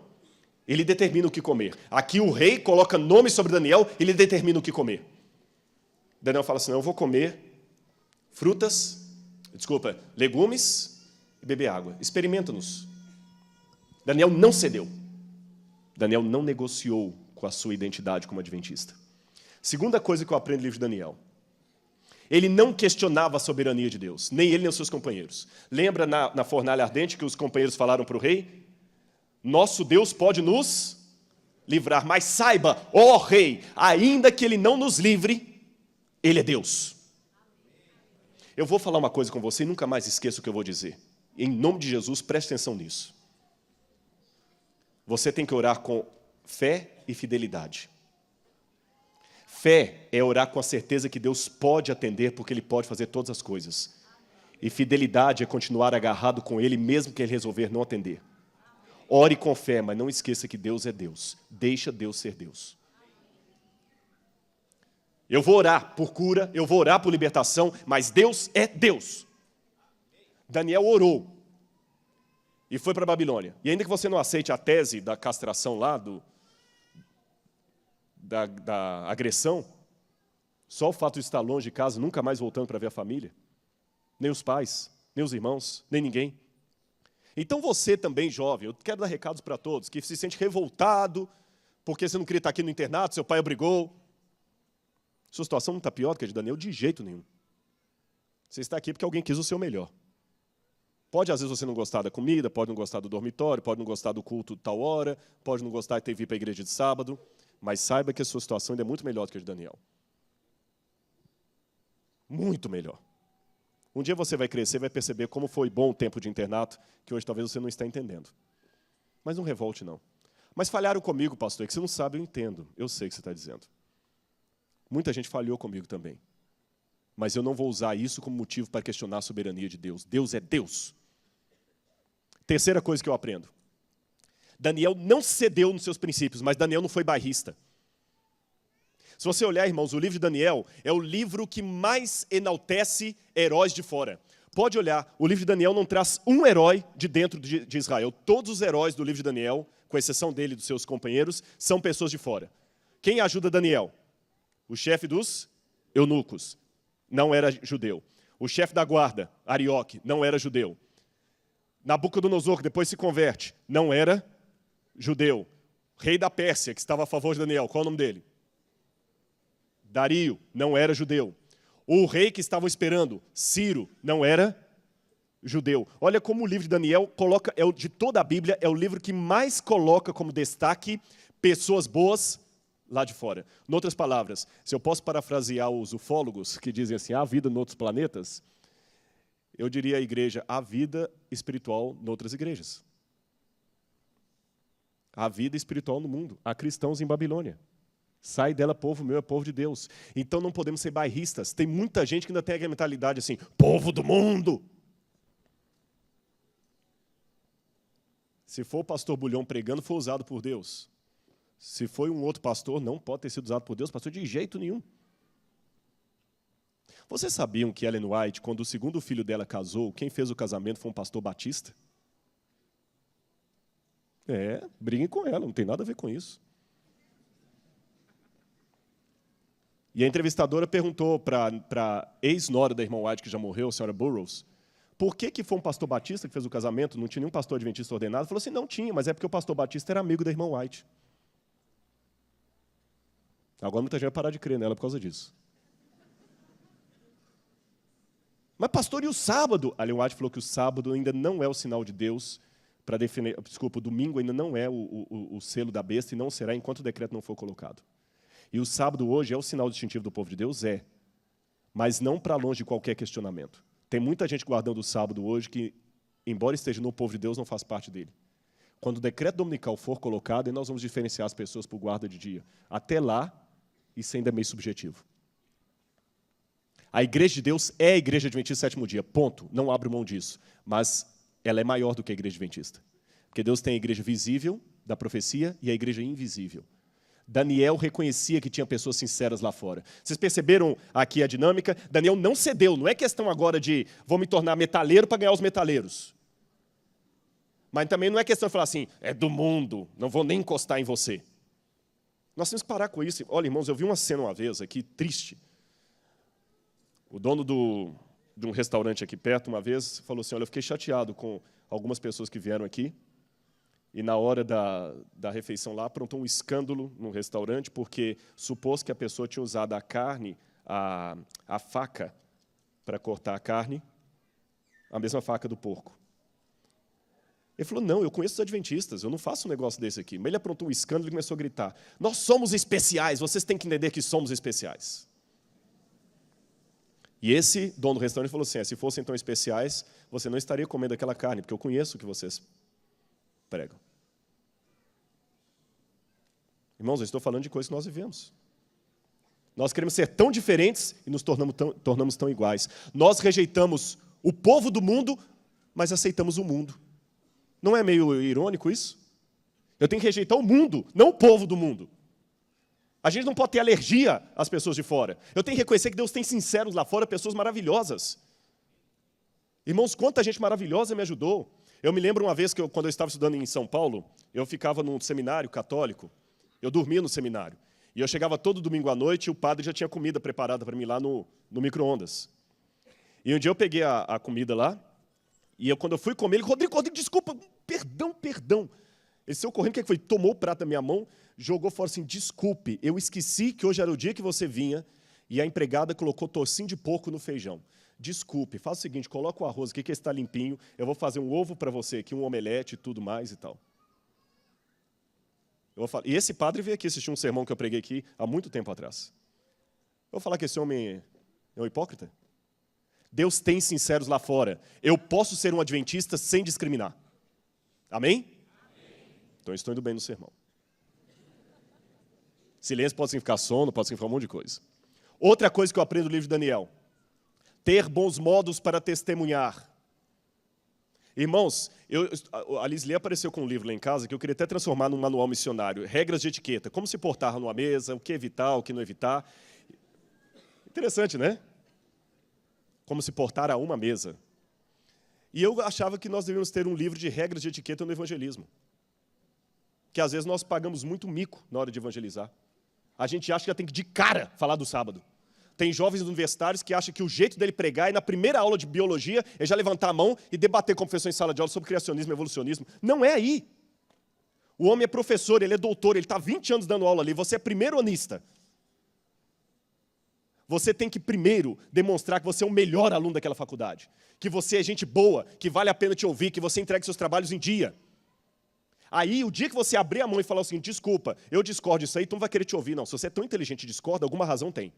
ele determina o que comer. Aqui o rei coloca nome sobre Daniel, ele determina o que comer. Daniel fala assim, não, eu vou comer legumes e beber água. Experimenta-nos. Daniel não cedeu. Daniel não negociou com a sua identidade como adventista. Segunda coisa que eu aprendo no livro de Daniel. Ele não questionava a soberania de Deus, nem ele nem os seus companheiros. Lembra na fornalha ardente que os companheiros falaram para o rei? Nosso Deus pode nos livrar, mas saiba, ó rei, ainda que ele não nos livre, ele é Deus. Eu vou falar uma coisa com você e nunca mais esqueça o que eu vou dizer. Em nome de Jesus, preste atenção nisso. Você tem que orar com fé e fidelidade. Fé é orar com a certeza que Deus pode atender, porque Ele pode fazer todas as coisas. E fidelidade é continuar agarrado com Ele, mesmo que Ele resolver não atender. Ore com fé, mas não esqueça que Deus é Deus. Deixa Deus ser Deus. Eu vou orar por cura, eu vou orar por libertação, mas Deus é Deus. Daniel orou e foi para a Babilônia. E ainda que você não aceite a tese da castração lá, da agressão, só o fato de estar longe de casa, nunca mais voltando para ver a família, nem os pais, nem os irmãos, nem ninguém. Então você também, jovem, eu quero dar recados para todos, que se sente revoltado, porque você não queria estar aqui no internato, seu pai obrigou. Sua situação não está pior do que a de Daniel de jeito nenhum. Você está aqui porque alguém quis o seu melhor. Pode, às vezes, você não gostar da comida, pode não gostar do dormitório, pode não gostar do culto de tal hora, pode não gostar de ter vindo para a igreja de sábado, mas saiba que a sua situação ainda é muito melhor do que a de Daniel. Muito melhor. Um dia você vai crescer e vai perceber como foi bom o tempo de internato, que hoje talvez você não está entendendo. Mas não revolte, não. Mas falharam comigo, pastor, é que você não sabe, eu entendo. Eu sei o que você está dizendo. Muita gente falhou comigo também. Mas eu não vou usar isso como motivo para questionar a soberania de Deus. Deus é Deus. Terceira coisa que eu aprendo. Daniel não cedeu nos seus princípios, mas Daniel não foi bairrista. Se você olhar, irmãos, o livro de Daniel é o livro que mais enaltece heróis de fora. Pode olhar, o livro de Daniel não traz um herói de dentro de Israel. Todos os heróis do livro de Daniel, com exceção dele e dos seus companheiros, são pessoas de fora. Quem ajuda Daniel? O chefe dos eunucos, não era judeu. O chefe da guarda, Arioque, não era judeu. Nabucodonosor, que depois se converte, não era judeu. Rei da Pérsia, que estava a favor de Daniel, qual é o nome dele? Dario, não era judeu. O rei que estavam esperando, Ciro, não era judeu. Olha como o livro de Daniel coloca, de toda a Bíblia, é o livro que mais coloca como destaque pessoas boas lá de fora. Em outras palavras, se eu posso parafrasear os ufólogos que dizem assim, há vida em outros planetas, eu diria à igreja, há vida espiritual em outras igrejas. Há vida espiritual no mundo. Há cristãos em Babilônia. Sai dela, povo meu, é povo de Deus. Então não podemos ser bairristas. Tem muita gente que ainda tem a mentalidade assim, povo do mundo. Se for o pastor Bulhão pregando, foi usado por Deus. Se foi um outro pastor, não pode ter sido usado por Deus, pastor, de jeito nenhum. Vocês sabiam que Ellen White, quando o segundo filho dela casou, quem fez o casamento foi um pastor batista? Briguem com ela, não tem nada a ver com isso. E a entrevistadora perguntou para a ex-nora da irmã White, que já morreu, a senhora Burroughs, por que foi um pastor batista que fez o casamento, não tinha nenhum pastor adventista ordenado? Falou assim, não tinha, mas é porque o pastor batista era amigo da irmã White. Agora muita gente vai parar de crer nela por causa disso. Mas pastor, e o sábado? A Ellen White falou que o sábado ainda não é o sinal de Deus para definir, o domingo ainda não é o selo da besta e não será enquanto o decreto não for colocado. E o sábado hoje é o sinal distintivo do povo de Deus? É. Mas não para longe de qualquer questionamento. Tem muita gente guardando o sábado hoje que, embora esteja no povo de Deus, não faz parte dele. Quando o decreto dominical for colocado, nós vamos diferenciar as pessoas por guarda de dia. Até lá, isso ainda é meio subjetivo. A igreja de Deus é a igreja adventista do sétimo dia, ponto. Não abro mão disso. Mas ela é maior do que a igreja adventista. Porque Deus tem a igreja visível da profecia e a igreja invisível. Daniel reconhecia que tinha pessoas sinceras lá fora. Vocês perceberam aqui a dinâmica? Daniel não cedeu. Não é questão agora de vou me tornar metaleiro para ganhar os metaleiros. Mas também não é questão de falar assim, é do mundo, não vou nem encostar em você. Nós temos que parar com isso. Olha, irmãos, eu vi uma cena uma vez aqui, triste. O dono de um restaurante aqui perto, uma vez, falou assim, olha, eu fiquei chateado com algumas pessoas que vieram aqui, e na hora da refeição lá, aprontou um escândalo no restaurante, porque supôs que a pessoa tinha usado a carne, a faca, para cortar a carne, a mesma faca do porco. Ele falou, não, eu conheço os adventistas, eu não faço um negócio desse aqui. Mas ele aprontou um escândalo e começou a gritar, nós somos especiais, vocês têm que entender que somos especiais. E esse dono do restaurante falou assim, se fossem tão especiais, você não estaria comendo aquela carne, porque eu conheço o que vocês pregam. Irmãos, eu estou falando de coisas que nós vivemos. Nós queremos ser tão diferentes e nos tornamos tão iguais. Nós rejeitamos o povo do mundo, mas aceitamos o mundo. Não é meio irônico isso? Eu tenho que rejeitar o mundo, não o povo do mundo. A gente não pode ter alergia às pessoas de fora. Eu tenho que reconhecer que Deus tem sinceros lá fora, pessoas maravilhosas. Irmãos, quanta gente maravilhosa me ajudou. Eu me lembro uma vez que quando eu estava estudando em São Paulo, eu ficava num seminário católico, eu dormia no seminário. E eu chegava todo domingo à noite e o padre já tinha comida preparada para mim lá no micro-ondas. E um dia eu peguei a comida lá, e quando eu fui comer, ele, Rodrigo, desculpa, perdão. Ele saiu correndo, o que foi? Tomou o prato da minha mão, jogou fora assim, desculpe, eu esqueci que hoje era o dia que você vinha, e a empregada colocou tocinho de porco no feijão. Desculpe, faz o seguinte, coloca o arroz aqui que está limpinho, eu vou fazer um ovo para você aqui, um omelete e tudo mais e tal. E esse padre veio aqui assistir um sermão que eu preguei aqui há muito tempo atrás. Eu vou falar que esse homem é um hipócrita? Deus tem sinceros lá fora. Eu posso ser um adventista sem discriminar. Amém? Então, eu estou indo bem no sermão. Silêncio pode significar sono, pode significar um monte de coisa. Outra coisa que eu aprendo no livro de Daniel. Ter bons modos para testemunhar. Irmãos, a Liz Lee apareceu com um livro lá em casa que eu queria até transformar num manual missionário. Regras de etiqueta. Como se portar numa mesa, o que evitar, o que não evitar. Interessante, né? Como se portar a uma mesa. E eu achava que nós devíamos ter um livro de regras de etiqueta no evangelismo. Que às vezes nós pagamos muito mico na hora de evangelizar. A gente acha que já tem que de cara falar do sábado. Tem jovens universitários que acham que o jeito dele pregar é na primeira aula de biologia é já levantar a mão e debater com professor em sala de aula sobre criacionismo e evolucionismo. Não é aí. O homem é professor, ele é doutor, ele está 20 anos dando aula ali, você é primeiro-anista. Você tem que primeiro demonstrar que você é o melhor aluno daquela faculdade. Que você é gente boa, que vale a pena te ouvir, que você entrega seus trabalhos em dia. Aí, o dia que você abrir a mão e falar o seguinte, desculpa, eu discordo disso aí, tu não vai querer te ouvir, não. Se você é tão inteligente e discorda, alguma razão tem.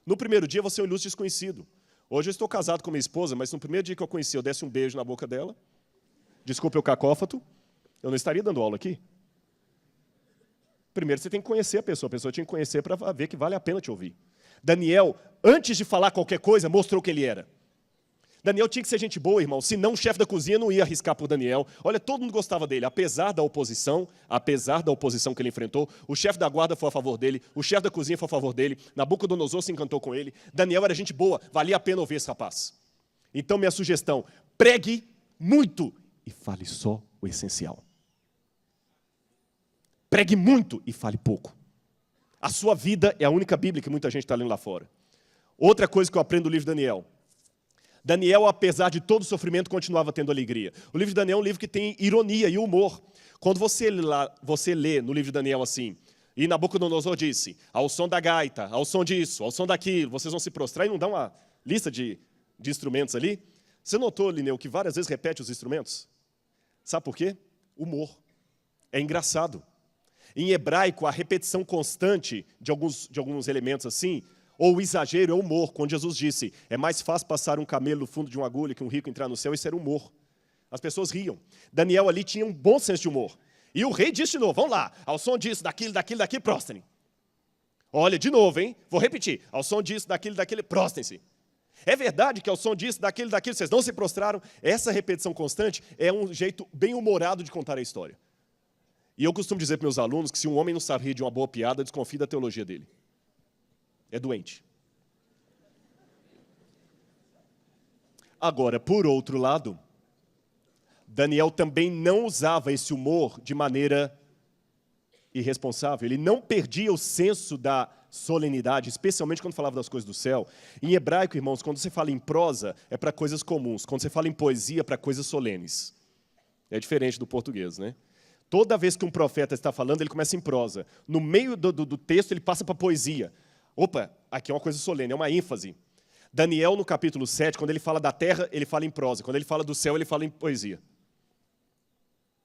No primeiro dia, você é um ilustre desconhecido. Hoje eu estou casado com minha esposa, mas no primeiro dia que eu conheci, eu desse um beijo na boca dela. Desculpa o cacófato, eu não estaria dando aula aqui. Primeiro você tem que conhecer a pessoa tinha que conhecer para ver que vale a pena te ouvir. Daniel, antes de falar qualquer coisa, mostrou que ele era. Daniel tinha que ser gente boa, irmão, senão o chefe da cozinha não ia arriscar por Daniel. Olha, todo mundo gostava dele, apesar da oposição que ele enfrentou, o chefe da guarda foi a favor dele, o chefe da cozinha foi a favor dele, Nabucodonosor se encantou com ele, Daniel era gente boa, valia a pena ouvir esse rapaz. Então, minha sugestão, pregue muito e fale só o essencial. Pregue muito e fale pouco. A sua vida é a única Bíblia que muita gente está lendo lá fora. Outra coisa que eu aprendo do livro de Daniel. Daniel, apesar de todo o sofrimento, continuava tendo alegria. O livro de Daniel é um livro que tem ironia e humor. Quando você lê no livro de Daniel assim, e Nabucodonosor disse, ao som da gaita, ao som disso, ao som daquilo, vocês vão se prostrar e não dá uma lista de instrumentos ali? Você notou, Lineu, que várias vezes repete os instrumentos? Sabe por quê? Humor. É engraçado. Em hebraico, a repetição constante de alguns elementos assim, ou o exagero é humor. Quando Jesus disse, é mais fácil passar um camelo no fundo de uma agulha que um rico entrar no céu, isso era humor. As pessoas riam. Daniel ali tinha um bom senso de humor. E o rei disse de novo, vamos lá, ao som disso, daquilo, prostrem. Olha, de novo, hein? Vou repetir, ao som disso, daquele, prostrem-se. É verdade que ao som disso, daquilo, vocês não se prostraram? Essa repetição constante é um jeito bem humorado de contar a história. E eu costumo dizer para meus alunos que se um homem não sabe rir de uma boa piada, desconfie da teologia dele. É doente. Agora, por outro lado, Daniel também não usava esse humor de maneira irresponsável. Ele não perdia o senso da solenidade, especialmente quando falava das coisas do céu. Em hebraico, irmãos, quando você fala em prosa, é para coisas comuns. Quando você fala em poesia, é para coisas solenes. É diferente do português, né? Toda vez que um profeta está falando, ele começa em prosa. No meio do texto, ele passa para poesia. Opa, aqui é uma coisa solene, é uma ênfase. Daniel, no capítulo 7, quando ele fala da terra, ele fala em prosa. Quando ele fala do céu, ele fala em poesia.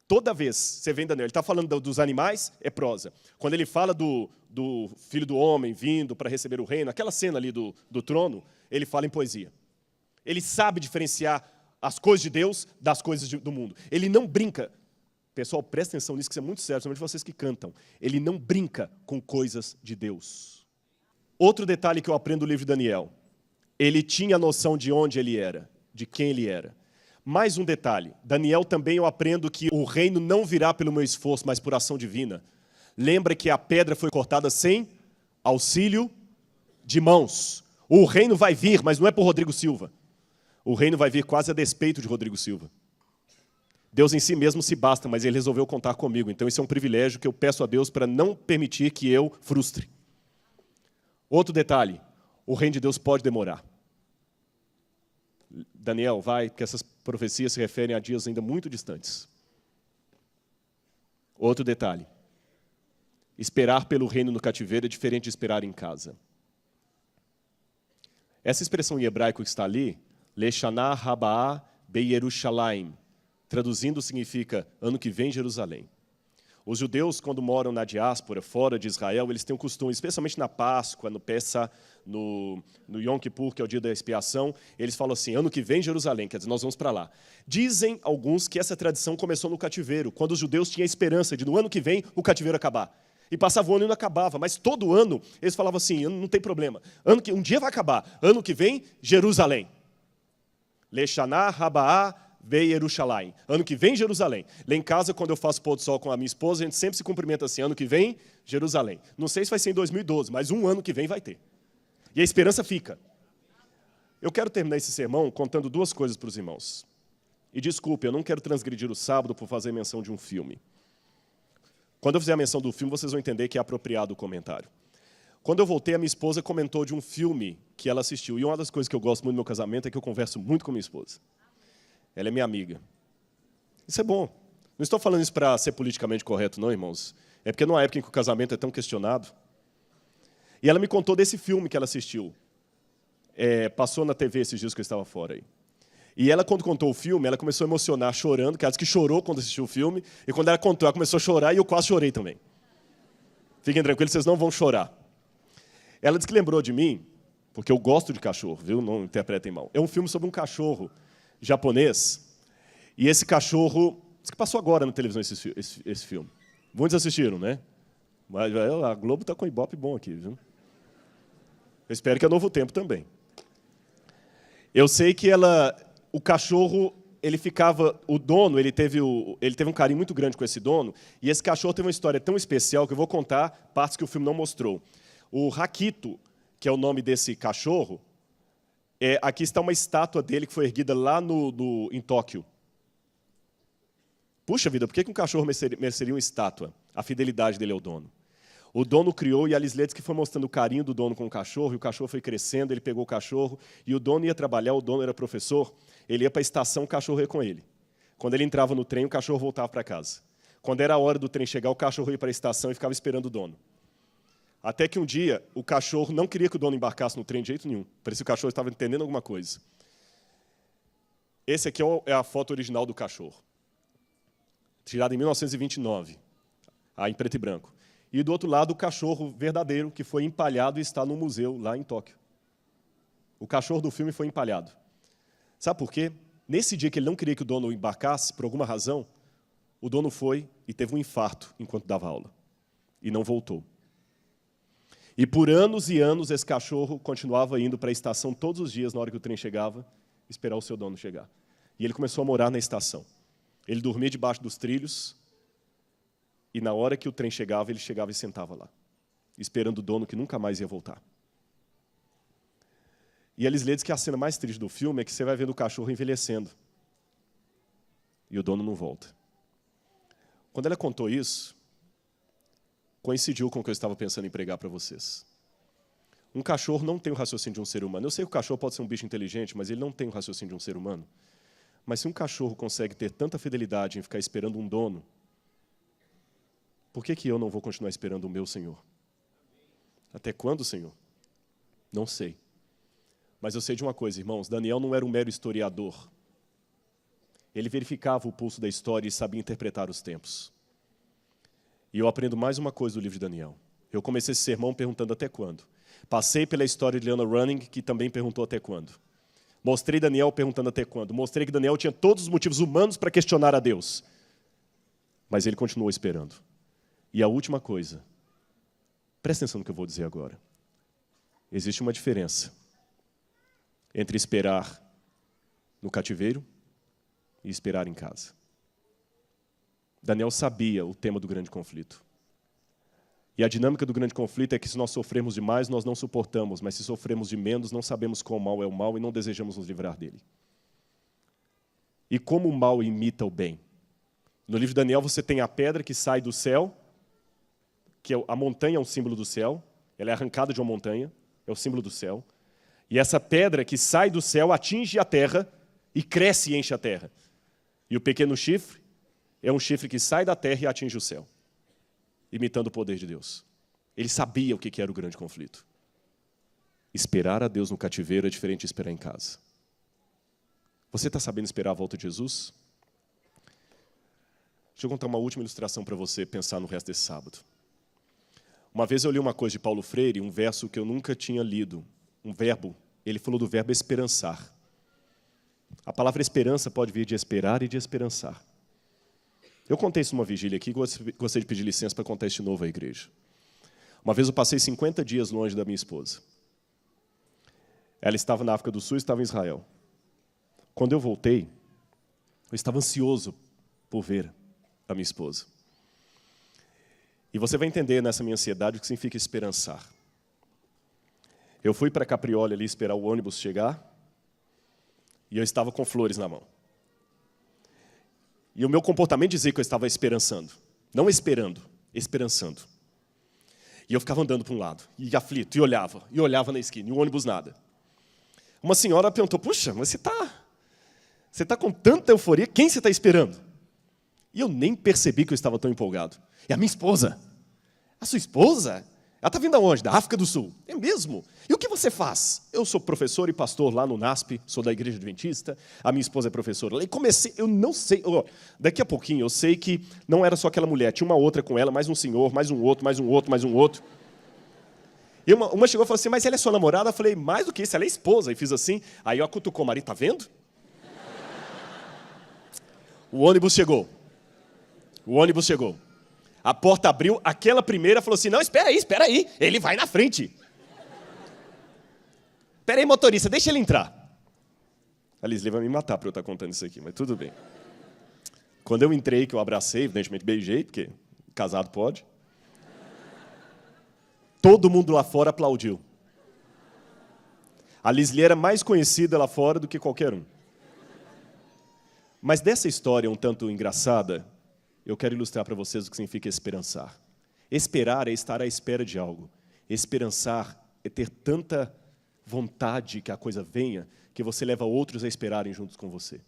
Toda vez você vê em Daniel, ele está falando dos animais, é prosa. Quando ele fala do filho do homem vindo para receber o reino, aquela cena ali do trono, ele fala em poesia. Ele sabe diferenciar as coisas de Deus das coisas do mundo. Ele não brinca. Pessoal, presta atenção nisso, que isso é muito sério, principalmente vocês que cantam. Ele não brinca com coisas de Deus. Outro detalhe que eu aprendo no livro de Daniel. Ele tinha noção de onde ele era, de quem ele era. Mais um detalhe. Daniel também eu aprendo que o reino não virá pelo meu esforço, mas por ação divina. Lembra que a pedra foi cortada sem auxílio de mãos. O reino vai vir, mas não é por Rodrigo Silva. O reino vai vir quase a despeito de Rodrigo Silva. Deus em si mesmo se basta, mas Ele resolveu contar comigo. Então, esse é um privilégio que eu peço a Deus para não permitir que eu frustre. Outro detalhe, o reino de Deus pode demorar. Daniel, vai, porque essas profecias se referem a dias ainda muito distantes. Outro detalhe, esperar pelo reino no cativeiro é diferente de esperar em casa. Essa expressão em hebraico que está ali, Leshanah Rabaa Beyerushalayim, traduzindo significa ano que vem Jerusalém. Os judeus, quando moram na diáspora, fora de Israel, eles têm um costume, especialmente na Páscoa, no Pessah, no Yom Kippur, que é o dia da expiação, eles falam assim, ano que vem Jerusalém, quer dizer, nós vamos para lá. Dizem alguns que essa tradição começou no cativeiro, quando os judeus tinham a esperança de no ano que vem o cativeiro acabar. E passava o ano e não acabava, mas todo ano eles falavam assim, não tem problema, um dia vai acabar, ano que vem Jerusalém. Leshanah Rabaa Beyerushalayim. Ano que vem, Jerusalém. Lá em casa, quando eu faço pôr do sol com a minha esposa, a gente sempre se cumprimenta assim, ano que vem, Jerusalém. Não sei se vai ser em 2012, mas um ano que vem vai ter. E a esperança fica. Eu quero terminar esse sermão contando duas coisas para os irmãos. E desculpe, eu não quero transgredir o sábado por fazer menção de um filme. Quando eu fizer a menção do filme, vocês vão entender que é apropriado o comentário. Quando eu voltei, a minha esposa comentou de um filme que ela assistiu. E uma das coisas que eu gosto muito do meu casamento é que eu converso muito com minha esposa. Ela é minha amiga. Isso é bom. Não estou falando isso para ser politicamente correto, não, irmãos. É porque numa época em que o casamento é tão questionado. E ela me contou desse filme que ela assistiu. Passou na TV esses dias que eu estava fora aí. E ela, quando contou o filme, ela começou a emocionar, chorando, que ela disse que chorou quando assistiu o filme. E quando ela contou, ela começou a chorar e eu quase chorei também. Fiquem tranquilos, vocês não vão chorar. Ela disse que lembrou de mim, porque eu gosto de cachorro, viu? Não interpretem mal. É um filme sobre um cachorro japonês, e esse cachorro, diz que passou agora na televisão esse filme. Muitos assistiram, né? Mas a Globo está com um ibope bom aqui, viu? Eu espero que é Novo Tempo também. Eu sei que o cachorro, ele ficava, o dono, ele teve um carinho muito grande com esse dono, e esse cachorro teve uma história tão especial que eu vou contar partes que o filme não mostrou. O Hakito, que é o nome desse cachorro, aqui está uma estátua dele que foi erguida lá em Tóquio. Puxa vida, por que um cachorro mereceria uma estátua? A fidelidade dele ao dono. O dono criou, e a Lisley diz que foi mostrando o carinho do dono com o cachorro, e o cachorro foi crescendo, ele pegou o cachorro, e o dono ia trabalhar, o dono era professor, ele ia para a estação, o cachorro ia com ele. Quando ele entrava no trem, o cachorro voltava para casa. Quando era a hora do trem chegar, o cachorro ia para a estação e ficava esperando o dono. Até que um dia, o cachorro não queria que o dono embarcasse no trem de jeito nenhum. Parecia que o cachorro estava entendendo alguma coisa. Esse aqui é a foto original do cachorro. Tirada em 1929, em preto e branco. E do outro lado, o cachorro verdadeiro, que foi empalhado e está no museu lá em Tóquio. O cachorro do filme foi empalhado. Sabe por quê? Nesse dia que ele não queria que o dono embarcasse, por alguma razão, o dono foi e teve um infarto enquanto dava aula. E não voltou. E por anos e anos esse cachorro continuava indo para a estação todos os dias, na hora que o trem chegava, esperar o seu dono chegar. E ele começou a morar na estação. Ele dormia debaixo dos trilhos e na hora que o trem chegava, ele chegava e sentava lá, esperando o dono que nunca mais ia voltar. E a Lisle diz que a cena mais triste do filme é que você vai vendo o cachorro envelhecendo. E o dono não volta. Quando ela contou isso, coincidiu com o que eu estava pensando em pregar para vocês. Um cachorro não tem o raciocínio de um ser humano. Eu sei que o cachorro pode ser um bicho inteligente, mas ele não tem o raciocínio de um ser humano. Mas se um cachorro consegue ter tanta fidelidade em ficar esperando um dono, por que eu não vou continuar esperando o meu Senhor? Até quando, Senhor? Não sei. Mas eu sei de uma coisa, irmãos, Daniel não era um mero historiador. Ele verificava o pulso da história e sabia interpretar os tempos. E eu aprendo mais uma coisa do livro de Daniel. Eu comecei esse sermão perguntando até quando. Passei pela história de Leona Running, que também perguntou até quando. Mostrei Daniel perguntando até quando. Mostrei que Daniel tinha todos os motivos humanos para questionar a Deus. Mas ele continuou esperando. E a última coisa, presta atenção no que eu vou dizer agora. Existe uma diferença entre esperar no cativeiro e esperar em casa. Daniel sabia o tema do grande conflito. E a dinâmica do grande conflito é que se nós sofremos demais, nós não suportamos, mas se sofremos de menos, não sabemos qual mal é o mal e não desejamos nos livrar dele. E como o mal imita o bem? No livro de Daniel você tem a pedra que sai do céu, que a montanha é um símbolo do céu, ela é arrancada de uma montanha, é o símbolo do céu. E essa pedra que sai do céu atinge a terra e cresce e enche a terra. E o pequeno chifre é um chifre que sai da terra e atinge o céu, imitando o poder de Deus. Ele sabia o que era o grande conflito. Esperar a Deus no cativeiro é diferente de esperar em casa. Você está sabendo esperar a volta de Jesus? Deixa eu contar uma última ilustração para você pensar no resto desse sábado. Uma vez eu li uma coisa de Paulo Freire, um verso que eu nunca tinha lido, um verbo. Ele falou do verbo esperançar. A palavra esperança pode vir de esperar e de esperançar. Eu contei isso numa vigília aqui, gostaria de pedir licença para contar isso de novo à igreja. Uma vez eu passei 50 dias longe da minha esposa. Ela estava na África do Sul e estava em Israel. Quando eu voltei, eu estava ansioso por ver a minha esposa. E você vai entender nessa minha ansiedade o que significa esperançar. Eu fui para Caprioli ali esperar o ônibus chegar, e eu estava com flores na mão. E o meu comportamento dizia que eu estava esperançando. Não esperando, esperançando. E eu ficava andando para um lado, e aflito, e olhava na esquina, e o ônibus nada. Uma senhora perguntou, puxa, mas você está com tanta euforia, quem você está esperando? E eu nem percebi que eu estava tão empolgado. É a minha esposa. A sua esposa? Ela está vindo aonde? Da África do Sul. É mesmo? E o que você faz? Eu sou professor e pastor lá no NASP, sou da Igreja Adventista, a minha esposa é professora. E comecei, eu não sei, daqui a pouquinho eu sei que não era só aquela mulher, tinha uma outra com ela, mais um senhor, mais um outro, mais um outro, mais um outro. E uma chegou e falou assim, mas ela é sua namorada? Eu falei, mais do que isso, ela é esposa. E fiz assim, aí eu cutucou o marido, tá vendo? O ônibus chegou. A porta abriu, aquela primeira falou assim, não, espera aí, ele vai na frente. Espera aí, motorista, deixa ele entrar. A Lisle vai me matar para eu estar contando isso aqui, mas tudo bem. Quando eu entrei, que eu abracei, evidentemente beijei, porque casado pode. Todo mundo lá fora aplaudiu. A Lisle era mais conhecida lá fora do que qualquer um. Mas dessa história um tanto engraçada, eu quero ilustrar para vocês o que significa esperançar. Esperar é estar à espera de algo. Esperançar é ter tanta vontade que a coisa venha, que você leva outros a esperarem juntos com você.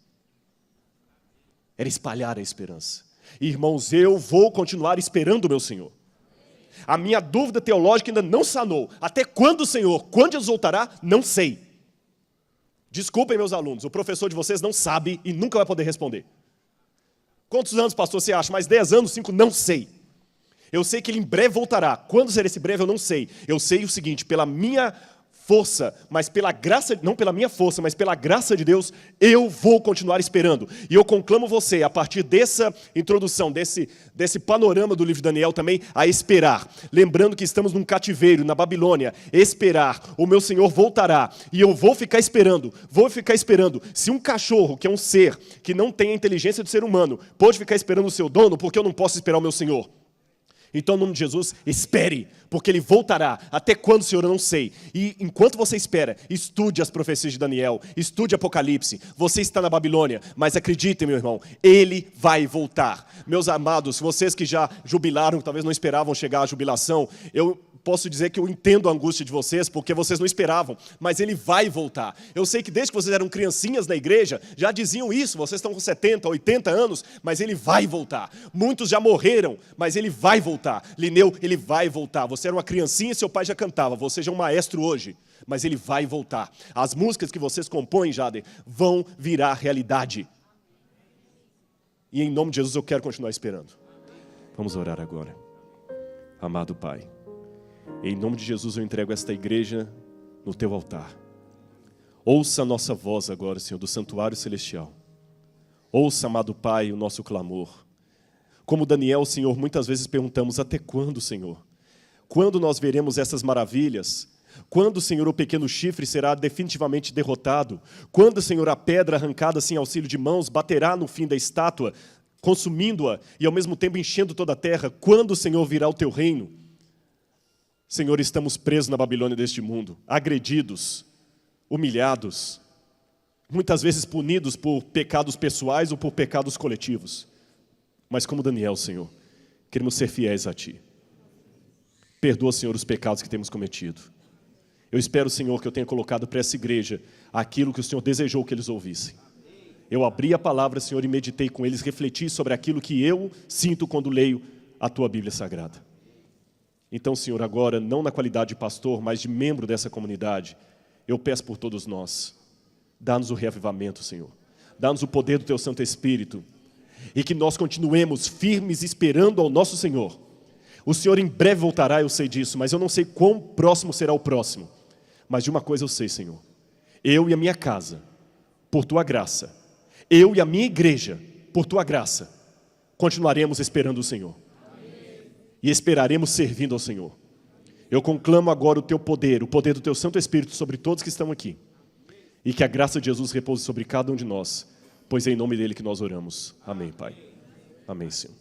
Era espalhar a esperança. E, irmãos, eu vou continuar esperando o meu Senhor. A minha dúvida teológica ainda não sanou. Até quando, Senhor? Quando Jesus voltará? Não sei. Desculpem, meus alunos, o professor de vocês não sabe e nunca vai poder responder. Quantos anos, pastor, você acha? Mais 10 anos, 5? Não sei. Eu sei que ele em breve voltará. Quando será esse breve, eu não sei. Eu sei o seguinte, pela minha força, mas pela graça, não pela minha força, mas pela graça de Deus, eu vou continuar esperando. E eu conclamo você, a partir dessa introdução, desse panorama do livro de Daniel também, a esperar. Lembrando que estamos num cativeiro, na Babilônia, esperar. O meu Senhor voltará e eu vou ficar esperando. Se um cachorro, que é um ser que não tem a inteligência do ser humano, pode ficar esperando o seu dono, porque eu não posso esperar o meu Senhor? Então, em nome de Jesus, espere, porque Ele voltará. Até quando, Senhor, eu não sei. E enquanto você espera, estude as profecias de Daniel, estude Apocalipse. Você está na Babilônia, mas acreditem, meu irmão, Ele vai voltar. Meus amados, vocês que já jubilaram, talvez não esperavam chegar à jubilação, eu posso dizer que eu entendo a angústia de vocês, porque vocês não esperavam, mas Ele vai voltar. Eu sei que desde que vocês eram criancinhas na igreja, já diziam isso, vocês estão com 70, 80 anos, mas Ele vai voltar. Muitos já morreram, mas Ele vai voltar. Lineu, Ele vai voltar. Você era uma criancinha e seu pai já cantava, você já é um maestro hoje, mas Ele vai voltar. As músicas que vocês compõem, Jader, vão virar realidade. E em nome de Jesus eu quero continuar esperando. Vamos orar agora. Amado Pai, em nome de Jesus eu entrego esta igreja no Teu altar. Ouça a nossa voz agora, Senhor, do santuário celestial. Ouça, amado Pai, o nosso clamor. Como Daniel, Senhor, muitas vezes perguntamos, até quando, Senhor? Quando nós veremos essas maravilhas? Quando, Senhor, o pequeno chifre será definitivamente derrotado? Quando, Senhor, a pedra arrancada sem auxílio de mãos baterá no fim da estátua, consumindo-a e ao mesmo tempo enchendo toda a terra? Quando, Senhor, virá o Teu reino? Senhor, estamos presos na Babilônia deste mundo, agredidos, humilhados, muitas vezes punidos por pecados pessoais ou por pecados coletivos. Mas como Daniel, Senhor, queremos ser fiéis a Ti. Perdoa, Senhor, os pecados que temos cometido. Eu espero, Senhor, que eu tenha colocado para essa igreja aquilo que o Senhor desejou que eles ouvissem. Eu abri a palavra, Senhor, e meditei com eles, refleti sobre aquilo que eu sinto quando leio a Tua Bíblia Sagrada. Então, Senhor, agora, não na qualidade de pastor, mas de membro dessa comunidade, eu peço por todos nós, dá-nos o reavivamento, Senhor. Dá-nos o poder do Teu Santo Espírito e que nós continuemos firmes esperando ao nosso Senhor. O Senhor em breve voltará, eu sei disso, mas eu não sei quão próximo será o próximo. Mas de uma coisa eu sei, Senhor, eu e a minha casa, por Tua graça, eu e a minha igreja, por Tua graça, continuaremos esperando o Senhor. E esperaremos servindo ao Senhor. Eu conclamo agora o Teu poder, o poder do Teu Santo Espírito sobre todos que estão aqui. E que a graça de Jesus repouse sobre cada um de nós, pois é em nome dEle que nós oramos. Amém, Pai. Amém, Senhor.